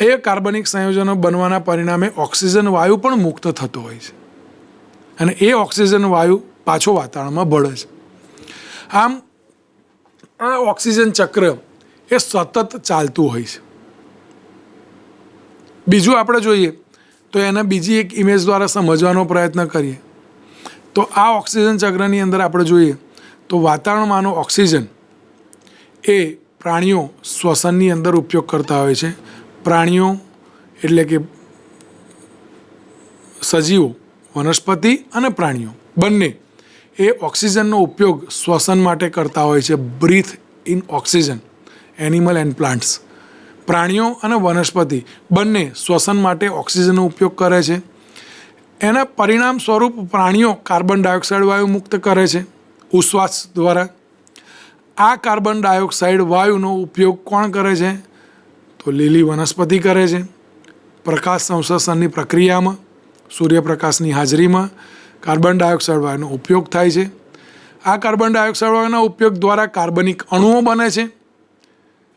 એ કાર્બનિક સંયોજનો બનવાના પરિણામે ઓક્સિજન વાયુ પણ મુક્ત થતો હોય છે અને એ ઓક્સિજન વાયુ પાછો વાતાવરણમાં ભળે છે. આમ આ ઓક્સિજન ચક્ર એ સતત ચાલતું હોય છે. બીજું આપણે જોઈએ તો એને બીજી એક ઇમેજ દ્વારા સમજવાનો પ્રયત્ન કરીએ તો આ ઓક્સિજન ચક્રની અંદર આપણે જોઈએ તો વાતાવરણમાંનો ઓક્સિજન એ પ્રાણીઓ શ્વસનની અંદર ઉપયોગ કરતા હોય છે. પ્રાણીઓ એટલે કે સજીવો, વનસ્પતિ અને પ્રાણીઓ બંને એ ઓક્સિજનનો ઉપયોગ શ્વસન માટે કરતા હોય છે. Breathe in oxygen, animal and plants. પ્રાણીઓ અને વનસ્પતિ બંને શ્વસન માટે ઓક્સિજનનો ઉપયોગ કરે છે. એના પરિણામ સ્વરૂપ પ્રાણીઓ કાર્બન ડાયોક્સાઇડ વાયુ મુક્ત કરે છે ઉશ્વાસ દ્વારા. આ કાર્બન ડાયોક્સાઇડ વાયુનો ઉપયોગ કોણ કરે છે? તો લીલી વનસ્પતિ કરે છે. પ્રકાશ સંશ્લેષણની પ્રક્રિયામાં સૂર્યપ્રકાશની હાજરીમાં કાર્બન ડાયોક્સાઇડ વાયુનો ઉપયોગ થાય છે. આ કાર્બન ડાયોક્સાઇડ વાયુના ઉપયોગ દ્વારા કાર્બનિક અણુઓ બને છે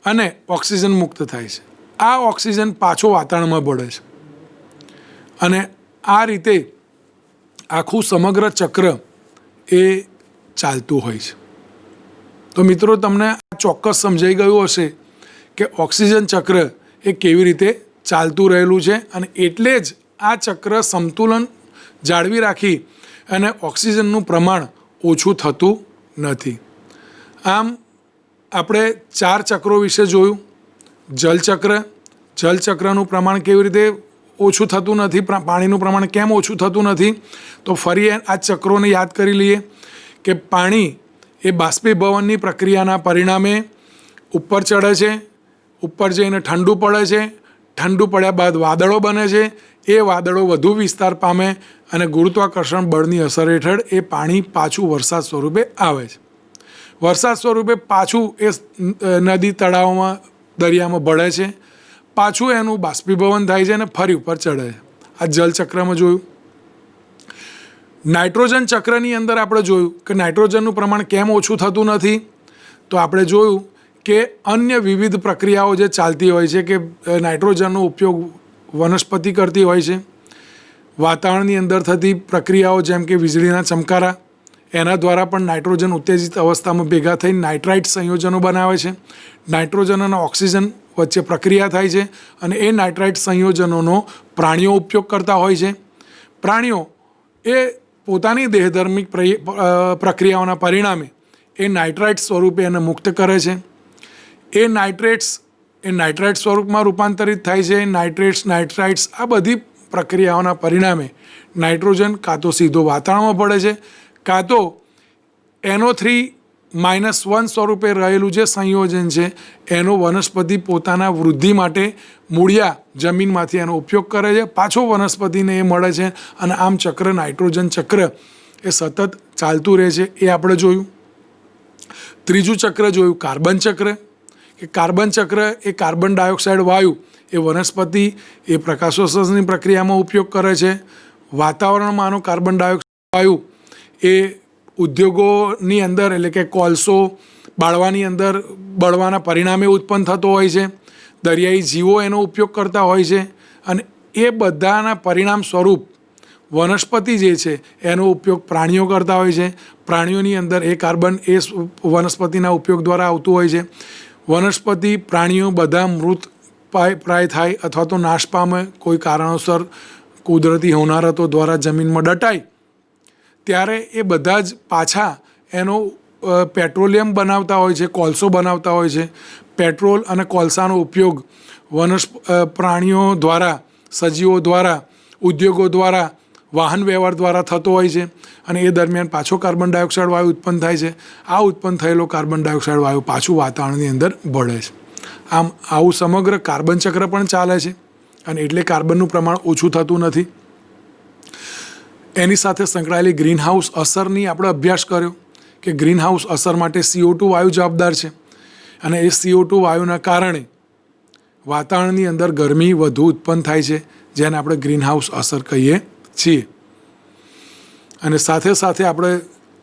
અને ઓક્સિજન મુક્ત થાય છે. આ ઓક્સિજન પાછો વાતાવરણમાં ભળે છે અને આ રીતે આખું સમગ્ર ચક્ર એ ચાલતું હોય છે. તો મિત્રો તમને આ ચોક્કસ સમજાઈ ગયું હશે કે ઓક્સિજન ચક્ર એ કેવી રીતે ચાલતું રહેલું છે અને એટલે જ આ ચક્ર સંતુલન જાળવી રાખી અને ઓક્સિજનનું પ્રમાણ ઓછું થતું નથી. આમ આપણે 4 ચક્રો વિશે જોયું. જલચક્ર, જલચક્રનું પ્રમાણ કેવી રીતે ઓછું થતું નથી, પાણીનું પ્રમાણ કેમ ઓછું થતું નથી, તો ફરી આ ચક્રોને યાદ કરી લઈએ કે પાણી એ બાષ્પીભવનની પ્રક્રિયાના પરિણામે ઉપર ચડે છે, ઉપર જઈને ઠંડુ પડે છે, ઠંડુ પડ્યા બાદ વાદળો બને છે. એ વાદળો વધુ વિસ્તાર પામે અને ગુરુત્વાકર્ષણ બળની અસર હેઠળ એ પાણી પાછું વરસાદ સ્વરૂપે આવે છે. વરસાદ સ્વરૂપે પાછું એ નદી, તળાવમાં, દરિયામાં ભળે છે. પાછું એનું બાષ્પીભવન થાય છે અને ફરી ઉપર ચડે છે. આ જલચક્રમાં જોયું. નાઇટ્રોજન ચક્રની અંદર આપણે જોયું કે નાઇટ્રોજનનું પ્રમાણ કેમ ઓછું થતું નથી, તો આપણે જોયું કે અન્ય વિવિધ પ્રક્રિયાઓ જે ચાલતી હોય છે કે નાઇટ્રોજનનો ઉપયોગ વનસ્પતિ કરતી હોય છે. વાતાવરણની અંદર થતી પ્રક્રિયાઓ જેમ કે વીજળીના ચમકારા, એના દ્વારા પણ નાઇટ્રોજન ઉત્તેજિત અવસ્થામાં ભેગા થઈ નાઇટ્રાઇટ સંયોજનો બનાવે છે. નાઇટ્રોજન અને ઓક્સિજન વચ્ચે પ્રક્રિયા થાય છે અને એ નાઇટ્રાઇટ સંયોજનોનો પ્રાણીઓ ઉપયોગ કરતા હોય છે. પ્રાણીઓ એ પોતાની દેહધર્મિક પ્રક્રિયાઓના પરિણામે એ નાઇટ્રાઇટ સ્વરૂપે એને મુક્ત કરે છે. એ નાઇટ્રાઇટ સ્વરૂપમાં રૂપાંતરિત થાય છે. નાઇટ્રાઇટ્સ આ બધી પ્રક્રિયાઓના પરિણામે નાઇટ્રોજન કાં તો સીધો વાતાવરણમાં પડે છે, કાં તો NO3-1 સ્વરૂપે રહેલું જે સંયોજન છે એનો વનસ્પતિ પોતાના વૃદ્ધિ માટે મૂળિયા જમીનમાંથી એનો ઉપયોગ કરે છે, પાછો વનસ્પતિને એ મળે છે અને આમ ચક્ર, નાઇટ્રોજન ચક્ર એ સતત ચાલતું રહે છે. એ આપણે જોયું. ત્રીજું ચક્ર જોયું કાર્બન ચક્ર. કે કાર્બન ચક્ર એ કાર્બન ડાયોક્સાઇડ વાયુ એ વનસ્પતિ એ પ્રકાશોત્સર્જનની પ્રક્રિયામાં ઉપયોગ કરે છે. વાતાવરણમાંનો કાર્બન ડાયોક્સાઇડ વાયુ એ ઉદ્યોગોની અંદર એટલે કે કોલસો બાળવાની અંદર બળવાના પરિણામે ઉત્પન્ન થતો હોય છે. દરિયાઈ જીવો એનો ઉપયોગ કરતા હોય છે અને એ બધાના પરિણામ સ્વરૂપ વનસ્પતિ જે છે એનો ઉપયોગ પ્રાણીઓ કરતા હોય છે. પ્રાણીઓની અંદર એ કાર્બન એ વનસ્પતિના ઉપયોગ દ્વારા આવતું હોય છે. વનસ્પતિ, પ્રાણીઓ બધા મૃત પ્રાય થાય અથવા તો નાશ પામે, કોઈ કારણોસર કુદરતી હોનારતો દ્વારા જમીનમાં દટાય, ત્યારે એ બધા જ પાછા એનો પેટ્રોલિયમ બનાવતા હોય છે, કોલસો બનાવતા હોય છે. પેટ્રોલ અને કોલસાનો ઉપયોગ પ્રાણીઓ દ્વારા, સજીવો દ્વારા, ઉદ્યોગો દ્વારા વાહન વ્યવહાર દ્વારા થતો હોય છે અને એ દરમિયાન પાછો કાર્બન ડાયોક્સાઇડ વાયુ ઉત્પન્ન થાય છે. આ ઉત્પન્ન થયેલો કાર્બન ડાયોક્સાઇડ વાયુ પાછું વાતાવરણની અંદર ભળે છે. આમ આવું સમગ્ર કાર્બન ચક્ર પણ ચાલે છે અને એટલે કાર્બનનું પ્રમાણ ઓછું થતું નથી. એની સાથે સંકળાયેલી ગ્રીનહાઉસ અસરની આપણે અભ્યાસ કર્યો કે ગ્રીનહાઉસ અસર માટે CO2 વાયુ જવાબદાર છે અને એ CO2 વાયુના કારણે વાતાવરણની અંદર ગરમી વધુ ઉત્પન્ન થાય છે, જેને આપણે ગ્રીનહાઉસ અસર કહીએ છીએ. અને સાથે સાથે આપણે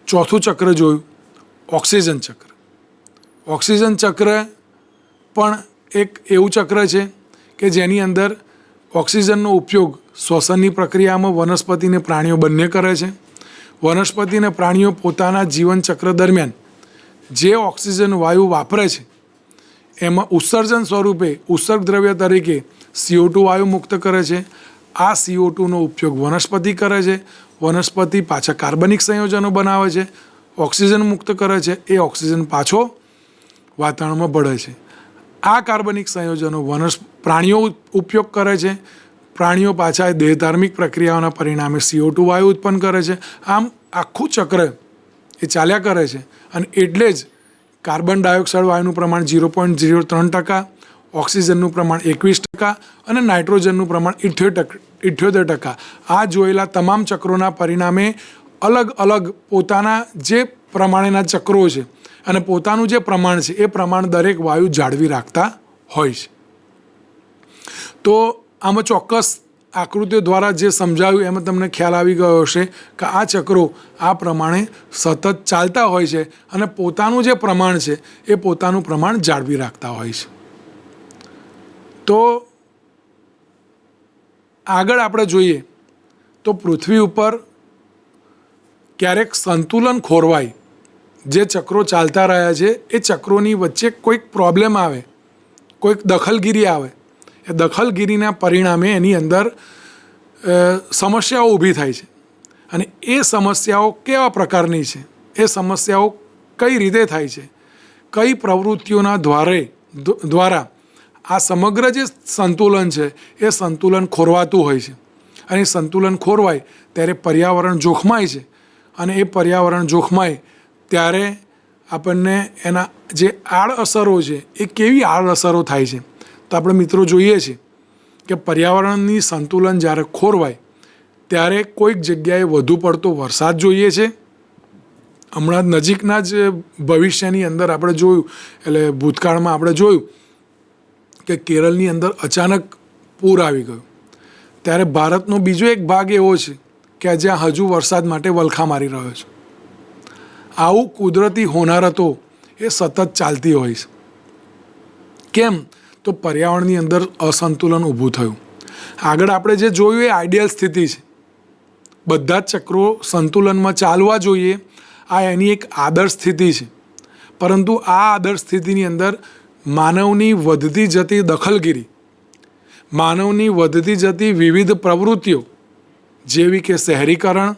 ચોથું ચક્ર જોયું, ઓક્સિજન ચક્ર. ઓક્સિજન ચક્ર પણ એક એવું ચક્ર છે કે જેની અંદર ઓક્સિજનનો ઉપયોગ શ્વસનની પ્રક્રિયામાં વનસ્પતિ અને પ્રાણીઓ બંને કરે છે. વનસ્પતિ અને પ્રાણીઓ પોતાના જીવન ચક્ર દરમિયાન જે ઓક્સિજન વાયુ વાપરે છે એમાં ઉત્સર્જન સ્વરૂપે ઉત્સર્ગ દ્રવ્ય તરીકે CO2 વાયુ મુક્ત કરે છે. આ CO2નો ઉપયોગ વનસ્પતિ કરે છે. વનસ્પતિ પાછા કાર્બનિક સંયોજનો બનાવે છે, ઓક્સિજન મુક્ત કરે છે. એ ઓક્સિજન પાછો વાતાવરણમાં ભળે છે. આ કાર્બનિક સંયોજનો પ્રાણીઓ ઉપયોગ કરે છે. પ્રાણીઓ પાછા દેહધાર્મિક પ્રક્રિયાઓના પરિણામે CO2 વાયુ ઉત્પન્ન કરે છે. આમ આખું ચક્ર એ ચાલ્યા કરે છે અને એટલે જ કાર્બન ડાયોક્સાઇડ વાયુનું પ્રમાણ 0.03%, ઓક્સિજનનું પ્રમાણ 21% અને નાઇટ્રોજનનું પ્રમાણ 78%. આ જોયેલા તમામ ચક્રોના પરિણામે અલગ અલગ પોતાના જે પ્રમાણેના ચક્રો છે અને પોતાનું જે પ્રમાણ છે એ પ્રમાણ દરેક વાયુ જાળવી રાખતા હોય છે. તો આમાં ચોક્કસ આકૃતિઓ દ્વારા જે સમજાવ્યું એમાં તમને ખ્યાલ આવી ગયો હશે કે આ ચક્રો આ પ્રમાણે સતત ચાલતા હોય છે અને પોતાનું જે પ્રમાણ છે એ પોતાનું પ્રમાણ જાળવી રાખતા હોય છે. તો આગળ આપણે જોઈએ તો પૃથ્વી ઉપર ક્યારેક સંતુલન ખોરવાય, જે ચક્રો ચાલતા રહ્યા છે એ ચક્રોની વચ્ચે કોઈક પ્રોબ્લેમ આવે, કોઈક દખલગીરી આવે, એ દખલગીરીના પરિણામે એની અંદર સમસ્યાઓ ઊભી થાય છે. અને એ સમસ્યાઓ કેવા પ્રકારની છે, એ સમસ્યાઓ કઈ રીતે થાય છે, કઈ પ્રવૃત્તિઓના દ્વારા આ સમગ્ર જે સંતુલન છે એ સંતુલન ખોરવાતું હોય છે. અને સંતુલન ખોરવાય ત્યારે પર્યાવરણ જોખમાય છે અને એ પર્યાવરણ જોખમાય ત્યારે આપણને એના જે આડઅસરો છે એ કેવી આડઅસરો થાય છે. તો આપણે મિત્રો જોઈએ છીએ કે પર્યાવરણની સંતુલન જ્યારે ખોરવાય ત્યારે કોઈક જગ્યાએ વધુ પડતો વરસાદ જોઈએ છે. હમણાં નજીકના જ ભવિષ્યની અંદર આપણે જોયું, એટલે ભૂતકાળમાં આપણે જોયું કે કેરળની અંદર અચાનક પૂર આવી ગયું. ત્યારે ભારતનો બીજો એક ભાગ એવો છે કે જ્યાં હજુ વરસાદ માટે વલખા મારી રહ્યો છે. આવું કુદરતી હોનારતો એ સતત ચાલતી હોય છે. કેમ? તો પર્યાવરણની અંદર અસંતુલન ઊભું થયું. આગળ આપણે જે જોયું એ આઈડિયલ સ્થિતિ છે. બધા જ ચક્રો સંતુલનમાં ચાલવા જોઈએ, આ એની એક આદર્શ સ્થિતિ છે. પરંતુ આ આદર્શ સ્થિતિની અંદર માનવની વધતી જતી દખલગીરી, માનવની વધતી જતી વિવિધ પ્રવૃત્તિઓ જેવી કે શહેરીકરણ,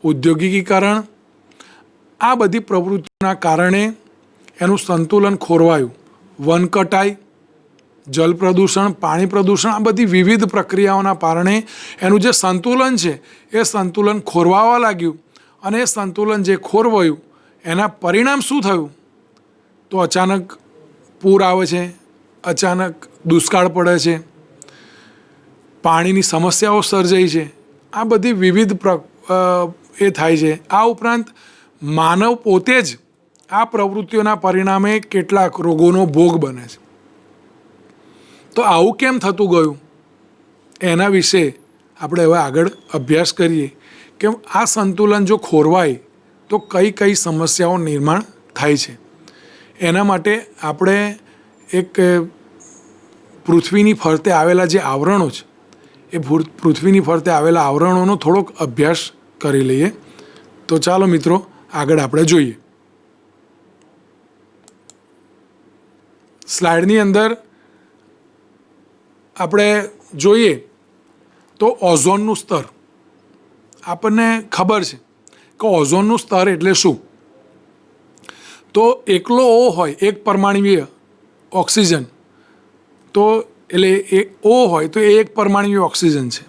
ઔદ્યોગિકીકરણ, આ બધી પ્રવૃત્તિઓના કારણે એનું સંતુલન ખોરવાયું. વન કટાઈ, જલ પ્રદૂષણ, પાણી પ્રદૂષણ, આ બધી વિવિધ પ્રક્રિયાઓના કારણે એનું જે સંતુલન છે એ સંતુલન ખોરવાવા લાગ્યું. અને એ સંતુલન જે ખોરવાયું એના પરિણામ શું થયું? તો અચાનક પૂર આવે છે, અચાનક દુષ્કાળ પડે છે, પાણીની સમસ્યાઓ સર્જાય છે. આ બધી વિવિધ એ થાય છે. આ ઉપરાંત માનવ પોતે જ આ પ્રવૃત્તિઓના પરિણામે કેટલાક રોગોનો ભોગ બને છે. તો આવું કેમ થતું ગયું એના વિશે આપણે હવે આગળ અભ્યાસ કરીએ કે આ સંતુલન જો ખોરવાય તો કઈ કઈ સમસ્યાઓ નિર્માણ થાય છે. એના માટે આપણે એક પૃથ્વીની ફરતે આવેલા જે આવરણો છે એ પૃથ્વીની ફરતે આવેલા આવરણોનો થોડોક અભ્યાસ કરી લઈએ. તો ચાલો મિત્રો આગળ આપણે જોઈએ. સ્લાઇડની અંદર આપણે જોઈએ તો ઓઝોનનું સ્તર. આપણને ખબર છે કે ઓઝોનનું સ્તર એટલે શું? તો એકલો O હોય, એક પરમાણુય ઓક્સિજન, તો એટલે એ O હોય તો એ એક પરમાણુય ઓક્સિજન છે.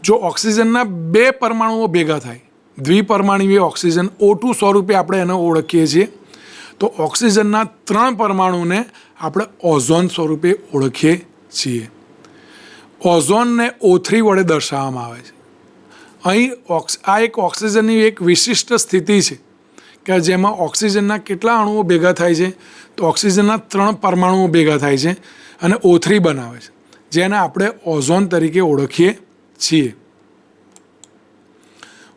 જો ઓક્સિજનના 2 પરમાણુઓ ભેગા થાય, દ્વિપરમાણુય ઓક્સિજન O2 સ્વરૂપે આપણે એને ઓળખીએ છીએ, તો ઓક્સિજનના 3 પરમાણુને આપણે ઓઝોન સ્વરૂપે ઓળખીએ છીએ. ઓઝોનને O3 વડે દર્શાવવામાં આવે છે. અહીં આ એક ઓક્સિજનની એક વિશિષ્ટ સ્થિતિ છે કે જેમાં ઓક્સિજનના કેટલા અણુઓ ભેગા થાય છે, તો ઓક્સિજનના 3 પરમાણુઓ ભેગા થાય છે અને O3 બનાવે છે, જેને આપણે ઓઝોન તરીકે ઓળખીએ છીએ.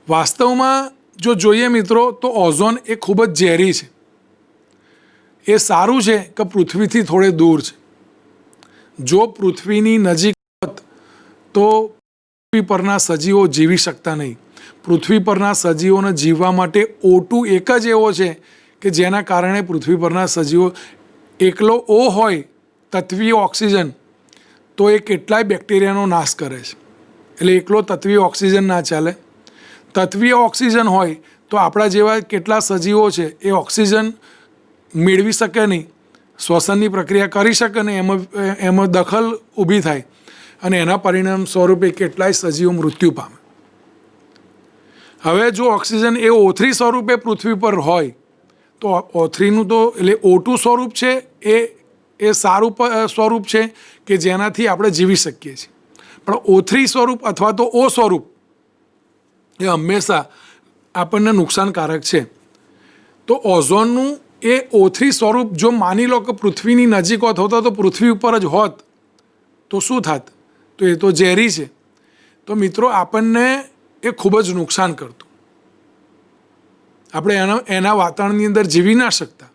વાસ્તવમાં જો જોઈએ મિત્રો, તો ઓઝોન એ ખૂબ જ ઝેરી છે. એ સારું છે કે પૃથ્વીથી થોડે દૂર છે. જો પૃથ્વીની નજીક હોત તો પૃથ્વી પરના સજીવો જીવી શકતા નહીં. પૃથ્વી પરના સજીવોને જીવવા માટે O2 એક જ એવો છે કે જેના કારણે પૃથ્વી પરના સજીવો, એકલો O હોય તત્વીય ઓક્સિજન, તો એ કેટલાય બેક્ટેરિયાનો નાશ કરે છે. એટલે એકલો તત્વીય ઓક્સિજન ના ચાલે. તત્વીય ઓક્સિજન હોય તો આપણા જેવા કેટલા સજીવો છે એ ઓક્સિજન મેળવી શકે નહીં, શ્વસનની પ્રક્રિયા કરી શકે નહીં, એમાં દખલ ઊભી થાય અને એના પરિણામ સ્વરૂપે કેટલાય સજીવો મૃત્યુ પામે. હવે જો ઓક્સિજન એ O3 સ્વરૂપે પૃથ્વી પર હોય તો O3નું તો એટલે O2 સ્વરૂપ છે એ સારું સ્વરૂપ છે કે જેનાથી આપણે જીવી શકીએ છીએ. પણ O3 સ્વરૂપ અથવા તો O સ્વરૂપ એ હંમેશા આપણને નુકસાનકારક છે. તો ઓઝોનનું એ O3 સ્વરૂપ જો માની લો કે પૃથ્વીની નજીક હોત તો પૃથ્વી ઉપર જ હોત તો શું થાત? તો એ તો ઝેરી છે. તો મિત્રો આપણને એ ખૂબ જ નુકસાન કરતું. આપણે એના વાતાવરણની અંદર જીવી ના શકતા.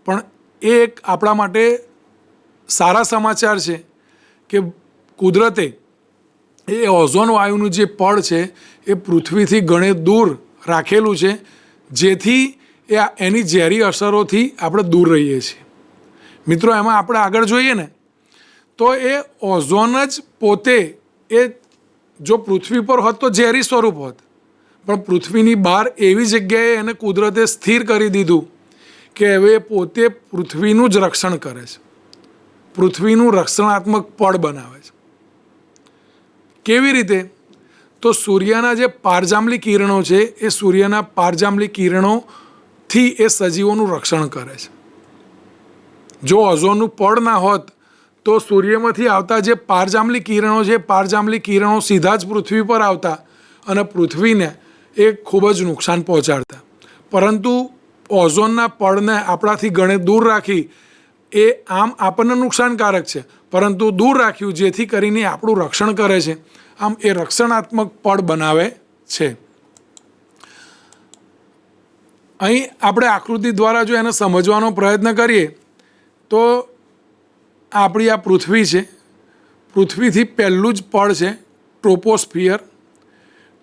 પણ એ એક આપણા માટે સારા સમાચાર છે કે કુદરતે એ ઓઝોન વાયુનું જે પડ છે એ પૃથ્વીથી ઘણે દૂર રાખેલું છે, જેથી એની ઝેરી અસરોથી આપણે દૂર રહીએ છીએ. મિત્રો, એમાં આપણે આગળ જોઈએ ને તો એ ઓઝોન જ પોતે એ જો પૃથ્વી પર હોત તો ઝેરી સ્વરૂપ હોત, પણ પૃથ્વીની બહાર એવી જગ્યાએ એને કુદરતે સ્થિર કરી દીધું કે હવે પોતે પૃથ્વીનું જ રક્ષણ કરે છે, પૃથ્વીનું રક્ષણાત્મક પડ બનાવે છે. કેવી રીતે? તો સૂર્યના જે પારજાંબલી કિરણો છે એ સૂર્યના પારજાંબલી કિરણોથી એ સજીવોનું રક્ષણ કરે છે. જો ઓઝોનનું પડ ના હોત તો સૂર્યમાંથી આવતા જે પારજાંબલી કિરણો છે, પારજાંબલી કિરણો સીધા જ પૃથ્વી પર આવતા અને પૃથ્વીને એ ખૂબ જ નુકસાન પહોંચાડતા. પરંતુ ઓઝોનના પડને આપણાથી ઘણે દૂર રાખી એ આમ આપણને નુકસાનકારક છે, પરંતુ દૂર રાખ્યું જેથી કરીને આપણું રક્ષણ કરે છે. આમ એ રક્ષણાત્મક પડ બનાવે છે. અહીં આપણે આકૃતિ દ્વારા જો એને સમજવાનો પ્રયત્ન કરીએ તો આપણી આ પૃથ્વી છે. પૃથ્વીથી પહેલું જ પડ છે ટ્રોપોસ્ફિયર.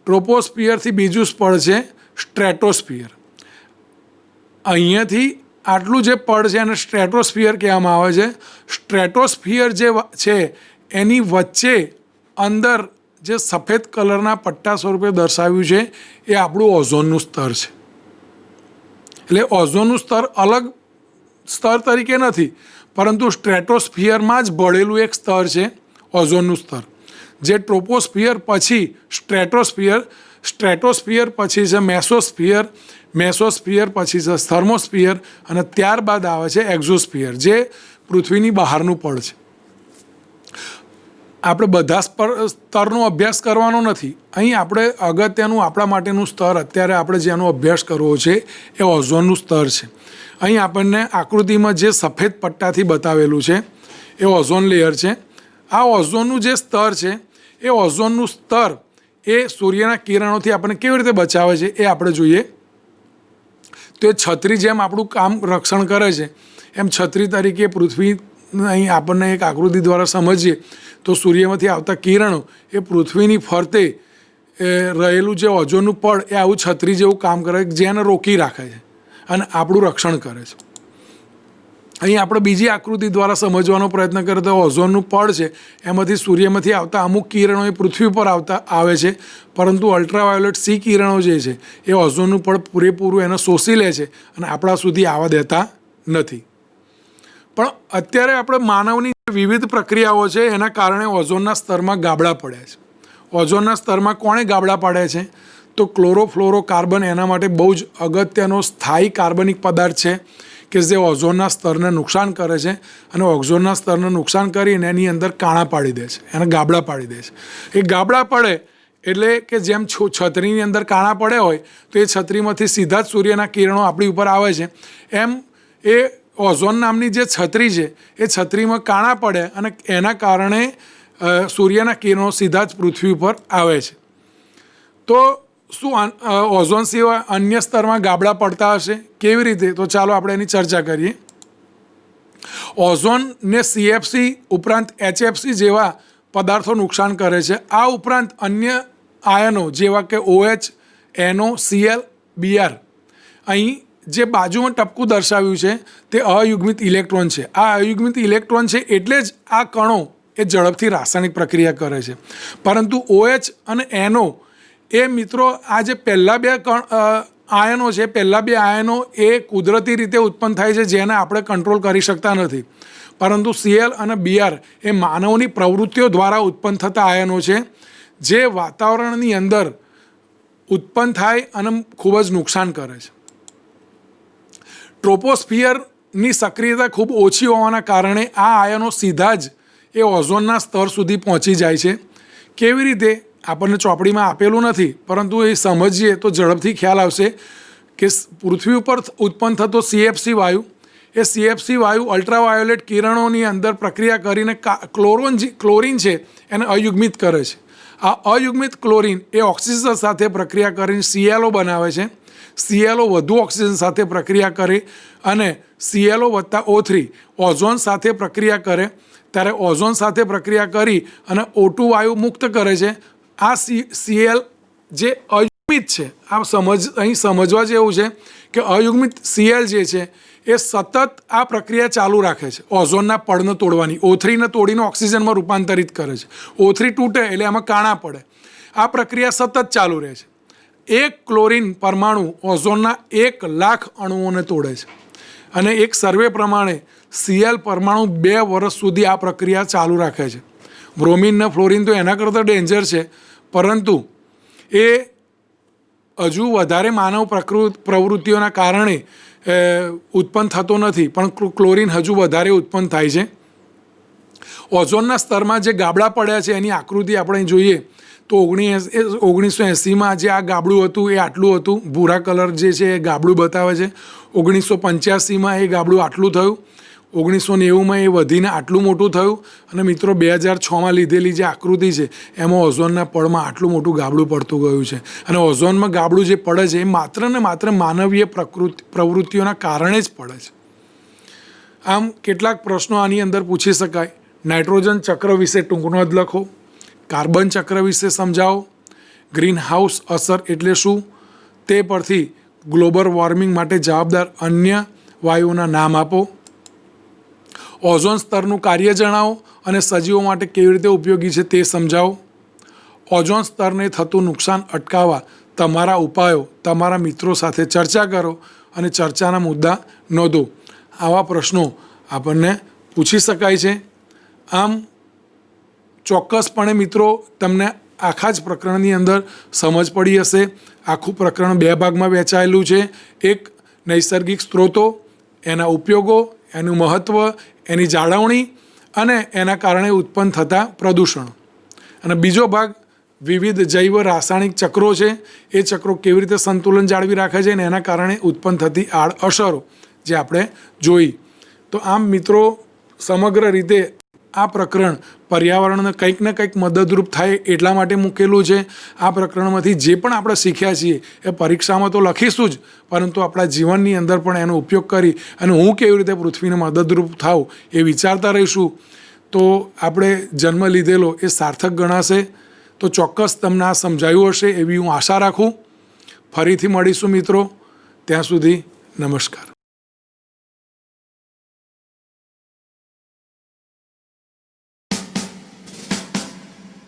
ટ્રોપોસ્ફિયરથી બીજું જ પડ છે સ્ટ્રેટોસ્ફિયર. અહીંયાથી આટલું જે પડ છે એને સ્ટ્રેટોસ્ફિયર કહેવામાં આવે છે. સ્ટ્રેટોસ્ફિયર જે છે એની વચ્ચે અંદર જે સફેદ કલરના પટ્ટા સ્વરૂપે દર્શાવ્યું છે એ આપણું ઓઝોનનું સ્તર છે. એટલે ઓઝોનનું સ્તર અલગ સ્તર તરીકે નથી, પરંતુ સ્ટ્રેટોસ્ફિયરમાં જ ભળેલું એક સ્તર છે ઓઝોનનું સ્તર, જે ટ્રોપોસ્ફિયર પછી સ્ટ્રેટોસ્ફિયર, સ્ટ્રેટોસ્ફિયર પછી છે મેસોસ્ફિયર, મેસોસ્ફિયર પછી છે થર્મોસ્ફિયર અને ત્યારબાદ આવે છે એક્ઝોસ્ફિયર, જે પૃથ્વીની બહારનું પડ છે. આપણે બધા સ્તરનો અભ્યાસ કરવાનો નથી. અહીં આપણે અગત્યનું આપણા માટેનું સ્તર અત્યારે આપણે જેનો અભ્યાસ કરવો છે એ ઓઝોનનું સ્તર છે. અહીં આપણને આકૃતિમાં જે સફેદ પટ્ટાથી બતાવેલું છે એ ઓઝોન લેયર છે. આ ઓઝોનનું જે સ્તર છે એ ઓઝોનનું સ્તર એ સૂર્યના કિરણોથી આપણને કેવી રીતે બચાવે છે એ આપણે જોઈએ. તો એ છત્રી જેમ આપણું કામ રક્ષણ કરે છે એમ છત્રી તરીકે પૃથ્વી અહીં આપણને એક આકૃતિ દ્વારા સમજીએ તો સૂર્યમાંથી આવતા કિરણો એ પૃથ્વીની ફરતે રહેલું જે ઓઝોનનું પડ એ આવું છત્રી જેવું કામ કરે છે, જેને રોકી રાખે છે અને આપણું રક્ષણ કરે છે. અહીં આપણે બીજી આકૃતિ દ્વારા સમજવાનો પ્રયત્ન કરીએ તો ઓઝોનનું પડ છે એમાંથી સૂર્યમાંથી આવતા અમુક કિરણો એ પૃથ્વી પર આવે છે, પરંતુ અલ્ટ્રાવાયોલેટ સી કિરણો જે છે એ ઓઝોનનું પડ પૂરેપૂરું એને શોષી લે છે અને આપણા સુધી આવવા દેતા નથી. પણ અત્યારે આપણે માનવની વિવિધ પ્રક્રિયાઓ છે એના કારણે ઓઝોનના સ્તરમાં ગાબડા પડ્યા છે. ઓઝોનના સ્તરમાં કોણે ગાબડા પાડ્યા છે? તો ક્લોરોફ્લોરોકાર્બન એના માટે બહુ જ અગત્યનો સ્થાયી કાર્બનિક પદાર્થ છે કે જે ઓઝોનના સ્તરને નુકસાન કરે છે અને ઓઝોનના સ્તરને નુકસાન કરીને એની અંદર કાણા પાડી દે છે, એને ગાબડા પાડી દે છે. એ ગાબડા પડે એટલે કે જેમ છત્રીની અંદર કાણા પડે હોય તો એ છત્રીમાંથી સીધા જ સૂર્યના કિરણો આપણી ઉપર આવે છે, એમ એ ઓઝોન નામની જે છત્રી છે એ છત્રીમાં કાણા પડે અને એના કારણે સૂર્યના કિરણો સીધા જ પૃથ્વી ઉપર આવે છે. તો શું ઓઝોન સિવાય અન્ય સ્તરમાં ગાબડા પડતા હશે? કેવી રીતે? તો ચાલો આપણે એની ચર્ચા કરીએ. ઓઝોનને CFC ઉપરાંત HFC જેવા પદાર્થો નુકસાન કરે છે. આ ઉપરાંત અન્ય આયનો જેવા કે OH, NO, Cl, Br, અહીં જે બાજુમાં ટપકું દર્શાવ્યું છે તે અયુગ્મિત ઇલેક્ટ્રોન છે. આ અયુગ્મિત ઇલેક્ટ્રોન છે એટલે જ આ કણો એ ઝડપથી રાસાયણિક પ્રક્રિયા કરે છે. પરંતુ OH અને NO એ મિત્રો આ જે પહેલાં બે આયનો છે, પહેલાં બે આયનો એ કુદરતી રીતે ઉત્પન્ન થાય છે જેને આપણે કંટ્રોલ કરી શકતા નથી. પરંતુ Cl અને Br એ માનવની પ્રવૃત્તિઓ દ્વારા ઉત્પન્ન થતા આયનો છે જે વાતાવરણની અંદર ઉત્પન્ન થાય અને ખૂબ જ નુકસાન કરે છે. ટ્રોપોસ્ફિયરની સક્રિયતા ખૂબ ઓછી હોવાના કારણે આ આયનો સીધા જ એ ઓઝોનના સ્તર સુધી પહોંચી જાય છે. કેવી રીતે? આપણને ચોપડીમાં આપેલું નથી, પરંતુ એ સમજીએ તો ઝડપથી ખ્યાલ આવશે કે પૃથ્વી ઉપર ઉત્પન્ન થતો CFC વાયુ, એ CFC વાયુ અલ્ટ્રાવાયોલેટ કિરણોની અંદર પ્રક્રિયા કરીને ક્લોરીન છે એને અયુગ્મિત કરે છે. આ અયુગ્મિત ક્લોરીન એ ઓક્સિજન સાથે પ્રક્રિયા કરીને ClO બનાવે છે. ClO વધુ ઓક્સિજન સાથે પ્રક્રિયા કરે અને ClO વત્તા O3 ઓઝોન સાથે પ્રક્રિયા કરે ત્યારે ઓઝોન સાથે પ્રક્રિયા કરી અને O2 વાયુ મુક્ત કરે છે. આ Cl જે અયુગ્મિત છે, આ અહીં સમજવા જેવું છે કે અયુગ્મિત Cl જે છે એ સતત આ પ્રક્રિયા ચાલુ રાખે છે ઓઝોનના પડને તોડવાની. O3ને તોડીને ઓક્સિજનમાં રૂપાંતરિત કરે છે. O3 તૂટે એટલે એમાં કાણા પડે. આ પ્રક્રિયા સતત ચાલુ રહે છે. એક ક્લોરીન પરમાણુ ઓઝોનના 1,00,000 અણુઓને તોડે છે અને એક સર્વે પ્રમાણે Cl પરમાણુ 2 વર્ષ સુધી આ પ્રક્રિયા ચાલુ રાખે છે. બ્રોમિન ને ફ્લોરિન તો એના કરતાં ડેન્જર છે, પરંતુ એ હજુ વધારે માનવ પ્રવૃત્તિઓના કારણે ઉત્પન્ન થતો નથી, પણ ક્લોરીન હજુ વધારે ઉત્પન્ન થાય છે. ઓઝોનના સ્તરમાં જે ગાબડા પડ્યા છે એની આકૃતિ આપણે જોઈએ તો 1980માં જે આ ગાબડું હતું એ આટલું હતું, ભૂરા કલર જે છે એ ગાબડું બતાવે છે. 1985માં એ ગાબડું આટલું થયું, 1990માં એ વધીને આટલું મોટું થયું અને મિત્રો 2006માં લીધેલી જે આકૃતિ છે એમાં ઓઝોનના પડમાં આટલું મોટું ગાબડું પડતું ગયું છે. અને ઓઝોનમાં ગાબડું જે પડે છે એ માત્ર ને માત્ર માનવીય પ્રવૃત્તિઓના કારણે જ પડે છે. આમ કેટલાક પ્રશ્નો આની અંદર પૂછી શકાય. નાઇટ્રોજન ચક્ર વિશે ટૂંક નોંધ લખો, કાર્બન ચક્ર વિશે સમજાવો, ગ્રીન હાઉસ અસર એટલે શું, તે પરથી ગ્લોબલ વોર્મિંગ માટે જવાબદાર અન્ય વાયુઓના નામ આપો, ઓઝોન સ્તરનું કાર્ય જણાવો અને સજીવો માટે કેવી રીતે ઉપયોગી છે તે સમજાવો, ઓઝોન સ્તરને થતું નુકસાન અટકાવવા તમારા ઉપાયો તમારા મિત્રો સાથે ચર્ચા કરો અને ચર્ચાના મુદ્દા નોંધો. આવા પ્રશ્નો આપણને પૂછી શકાય છે. આમ ચોક્કસપણે મિત્રો તમને આખા જ પ્રકરણની અંદર સમજ પડી હશે. આખું પ્રકરણ 2 ભાગમાં વહેંચાયેલું છે. એક નૈસર્ગિક સ્ત્રોતો, એના ઉપયોગો, એનું મહત્ત્વ, એની જાળવણી અને એના કારણે ઉત્પન્ન થતા પ્રદૂષણો, અને બીજો ભાગ વિવિધ જૈવ રાસાયણિક ચક્રો છે, એ ચક્રો કેવી રીતે સંતુલન જાળવી રાખે છે અને એના કારણે ઉત્પન્ન થતી આડઅસરો જે આપણે જોઈ. તો આમ મિત્રો સમગ્ર રીતે આ પ્રકરણ પર્યાવરણને કંઈક ને કંઈક મદદરૂપ થાય એટલા માટે મૂકેલું છે. આ પ્રકરણમાંથી જે પણ આપણે શીખ્યા છીએ એ પરીક્ષામાં તો લખીશું જ, પરંતુ આપણા જીવનની અંદર પણ એનો ઉપયોગ કરી અને હું કેવી રીતે પૃથ્વીને મદદરૂપ થાઉં એ વિચારતા રહીશું તો આપણે જન્મ લીધેલો એ સાર્થક ગણાશે. તો ચોક્કસ તમને આ સમજાયું હશે એવી હું આશા રાખું. ફરીથી મળીશું મિત્રો, ત્યાં સુધી નમસ્કાર.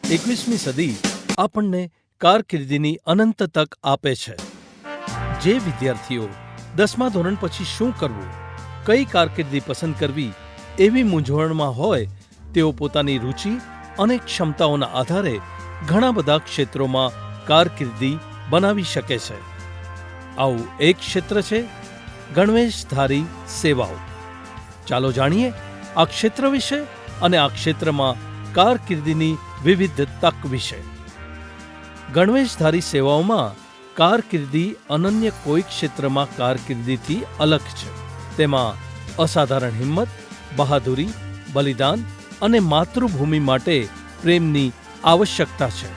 21મી સદી આપણને કારકિર્દીની અનંત તક આપે છે. જે વિદ્યાર્થીઓ 10મા ધોરણ પછી શું કરવું, કઈ કારકિર્દી પસંદ કરવી એવી મૂંઝવણમાં હોય તેઓ પોતાની રુચિ અને ક્ષમતાઓના આધારે ઘણા બધા ક્ષેત્રોમાં કારકિર્દી બનાવી શકે છે. આવું એક ક્ષેત્ર છે ગણવેશધારી સેવાઓ. ચાલો જાણીએ આ ક્ષેત્ર વિશે અને આ ક્ષેત્રમાં કારકિર્દીની વિવિધ તક વિશે. ગણવેશધારી સેવાઓમાં કારકિર્દી અનન્ય કોઈ ક્ષેત્રમાં કારકિર્દીથી અલગ છે. તેમાં અસાધારણ હિંમત, બહાદુરી, બલિદાન અને માતૃભૂમિ માટે પ્રેમની આવશ્યકતા છે.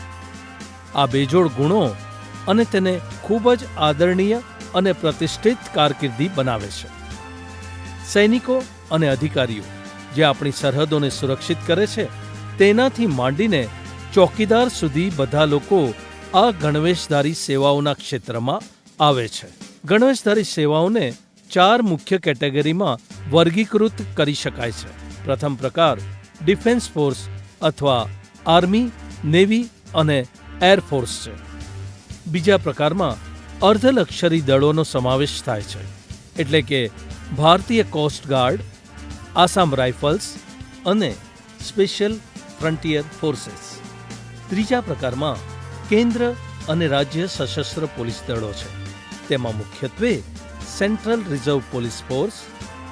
આ બેજોડ ગુણો અને તેને ખૂબ જ આદરણીય અને પ્રતિષ્ઠિત કારકિર્દી બનાવે છે. સૈનિકો અને અધિકારીઓ જે આપણી સરહદોને સુરક્ષિત કરે છે તેનાથી માંડીને ચોકીદાર સુધી બધા લોકો આ ગણવેશધારી સેવાઓના ક્ષેત્રમાં આવે છે. ગણવેશધારી સેવાઓને 4 મુખ્ય કેટેગરીમાં વર્ગીકૃત કરી શકાય છે. પ્રથમ પ્રકાર ડિફેન્સ ફોર્સ અથવા આર્મી, નેવી અને એરફોર્સ છે. બીજા પ્રકારમાં અર્ધલશ્કરી દળોનો સમાવેશ થાય છે, એટલે કે ભારતીય કોસ્ટ ગાર્ડ, આસામ રાઇફલ્સ અને સ્પેશિયલ ફ્રન્ટિયર ફોર્सेस. ત્રીજા પ્રકારમાં કેન્દ્ર અને રાજ્ય સશસ્ત્ર પોલીસ દળો છે. તેમાં મુખ્યત્વે central reserve police force,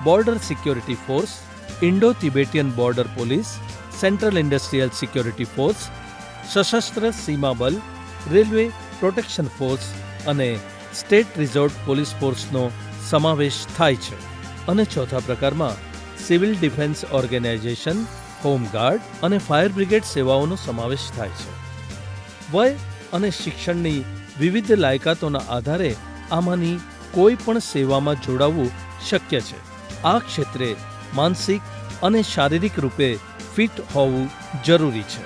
border security force, Indo Tibetan border police, central industrial security force, સશસ્ત્ર સીમા બલ, રેલવે પ્રોટેક્શન ફોર્સ અને સ્ટેટ રિઝર્વ પોલીસ ફોર્સનો સમાવેશ થાય છે. અને ચોથા પ્રકારમાં સિવિલ ડિફેન્સ ઓર્ગેનાઇઝેશન, હોમગાર્ડ અને ફાયર બ્રિગેડ સેવાઓનો સમાવેશ થાય છે. વય અને શિક્ષણની વિવિધ લાયકાતોના આધારે આમાંની કોઈ પણ સેવામાં જોડાવવું શક્ય છે. આ ક્ષેત્રે માનસિક અને શારીરિક રૂપે ફિટ હોવું જરૂરી છે.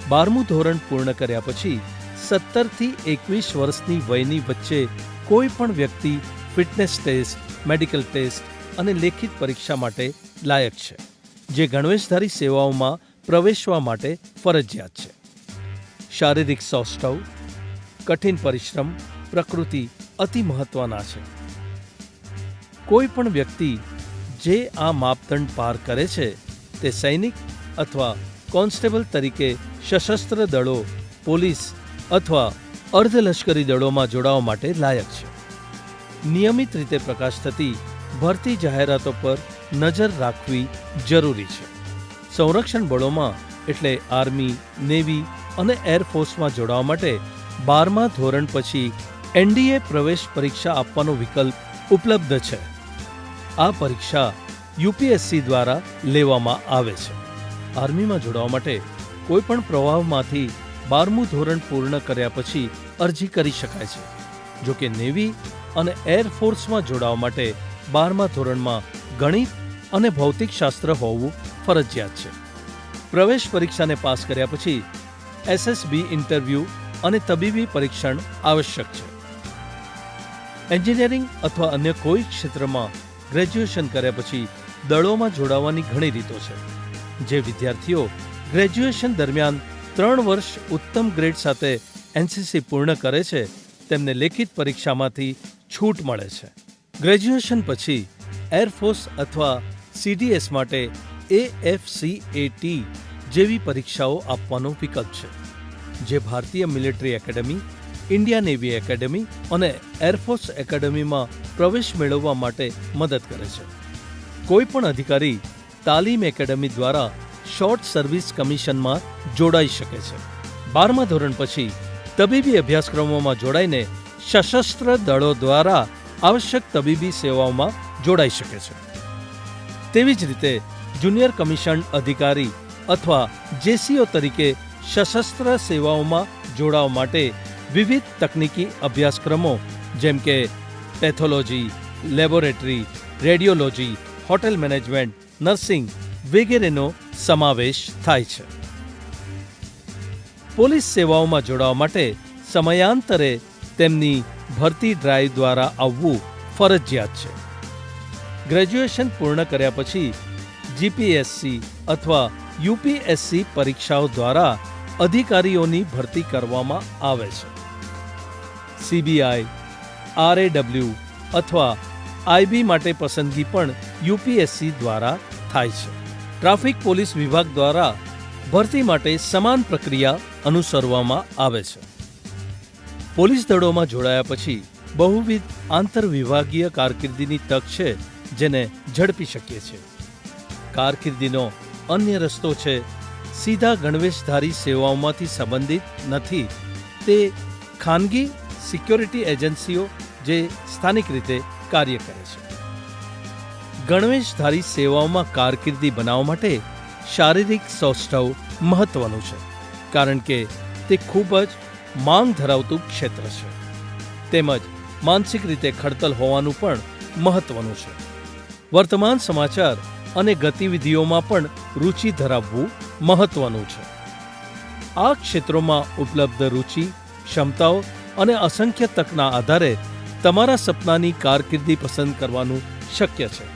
12મું ધોરણ પૂર્ણ કર્યા પછી 17 થી 21 વર્ષની વયની વચ્ચે કોઈ પણ વ્યક્તિ ફિટનેસ ટેસ્ટ, મેડિકલ ટેસ્ટ અને લેખિત પરીક્ષા માટે લાયક છે, જે ગણવેશધારી સેવાઓમાં પ્રવેશવા માટે ફરજિયાત છે. શારીરિક સૌષ્ઠવ, કઠિન પરિશ્રમ, પ્રકૃતિ અતિ મહત્વના છે. કોઈ પણ વ્યક્તિ જે આ માપદંડ પાર કરે છે તે સૈનિક અથવા કોન્સ્ટેબલ તરીકે સશસ્ત્ર દળો, પોલીસ અથવા અર્ધલશ્કરી દળોમાં જોડાવા માટે લાયક છે. નિયમિત રીતે પ્રકાશ થતી ભરતી જાહેરાતો પર નજર રાખવી જરૂરી છે. સંરક્ષણ બળોમાં એટલે આર્મી, નેવી અને એરફોર્સમાં જોડાવા માટે 12મા ધોરણ પછી એનડીએ પ્રવેશ પરીક્ષા આપવાનો વિકલ્પ ઉપલબ્ધ છે. આ પરીક્ષા યુપીએસસી દ્વારા લેવામાં આવે છે. આર્મીમાં જોડાવા માટે કોઈ પણ પ્રવાહમાંથી 12મું ધોરણ પૂર્ણ કર્યા પછી અરજી કરી શકાય છે. જો કે નેવી અને એરફોર્સમાં જોડાવા માટે 12મા ધોરણમાં ગણિત અને ભૌતિકશાસ્ત્ર હોવું ફરજિયાત છે. પ્રવેશ પરીક્ષાને પાસ કર્યા પછી એસએસબી ઇન્ટરવ્યૂ અને તબીબી પરીક્ષણ આવશ્યક છે. એન્જિનિયરિંગ અથવા અન્ય કોઈ ક્ષેત્રમાં ગ્રેજ્યુએશન કર્યા પછી દળોમાં જોડાવાની ઘણી રીતો છે. જે વિદ્યાર્થીઓ ગ્રેજ્યુએશન દરમિયાન 3 વર્ષ ઉત્તમ ગ્રેડ સાથે એનસીસી પૂર્ણ કરે છે તેમને લેખિત પરીક્ષામાંથી છૂટ મળે છે. ગ્રેજ્યુએશન પછી એરફોર્સ અથવા સીડીએસ માટે AFCAT જેવી પરીક્ષાઓ આપવાનો વિકલ્પ છે, જે ભારતીય military academy, India navy academy અને એરફોર્સ એકેડમીમાં પ્રવેશ મેળવવા માટે મદદ કરે છે. કોઈ પણ અધિકારી તાલીમ એકેડમી દ્વારા શોર્ટ સર્વિસ કમિશનમાં જોડાઈ શકે છે. 12મા ધોરણ પછી તબીબી અભ્યાસક્રમોમાં જોડાઈને સશસ્ત્ર દળો દ્વારા આવશ્યક તબીબી સેવાઓમાં જોડાઈ શકે છે. તેવી જ રીતે જુનિયર કમિશન્ડ અધિકારી અથવા જેસીઓ તરીકે સશસ્ત્ર સેવાઓમાં જોડાવા માટે વિવિધ તકનીકી અભ્યાસક્રમો જેમ કે pathology, laboratory, radiology, hotel management, nursing વગેરેનો સમાવેશ થાય છે. પોલીસ સેવાઓમાં જોડાવા માટે સમયાંતરે તેમની ભરતી ડ્રાઈવ દ્વારા આવવું ફરજિયાત છે. ગ્રેજ્યુએશન પૂર્ણ કર્યા પછી જીપીએસસી અથવા યુપીએસસી પરીક્ષાઓ દ્વારા અધિકારીઓની ભરતી કરવામાં આવે છે. સીબીઆઈ, આરએડબલ્યુ અથવા આઈબી માટે પસંદગી પણ યુપીએસસી દ્વારા થાય છે. ટ્રાફિક પોલીસ વિભાગ દ્વારા ભરતી માટે સમાન પ્રક્રિયા અનુસરવામાં આવે છે. પોલીસ દળોમાં જોડાયા પછી બહુવિધ આંતરવિભાગીય કારકિર્દીની તક છે, જેને ઝડપી શકીએ છીએ. કારકિર્દીનો અન્ય રસ્તો છે સીધા ગણવેશધારી સેવાઓમાંથી સંબંધિત નથી તે ખાનગી સિક્યોરિટી એજન્સીઓ જે સ્થાનિક રીતે કાર્ય કરે છે. ગણવેશધારી સેવાઓમાં કારકિર્દી બનાવવા માટે શારીરિક સૌષ્ઠવ મહત્વનું છે, કારણ કે તે ખૂબ જ માંગ ધરાવતું ક્ષેત્ર છે. તેમજ માનસિક રીતે ખડતલ હોવાનું પણ મહત્વનું છે. વર્તમાન સમાચાર અને ગતિવિધિઓમાં પણ રુચિ ધરાવવું મહત્વનું છે. આ ક્ષેત્રોમાં ઉપલબ્ધ રુચિ, ક્ષમતાઓ અને અસંખ્ય તકના આધારે તમારા સપનાની કારકિર્દી પસંદ કરવાનું શક્ય છે.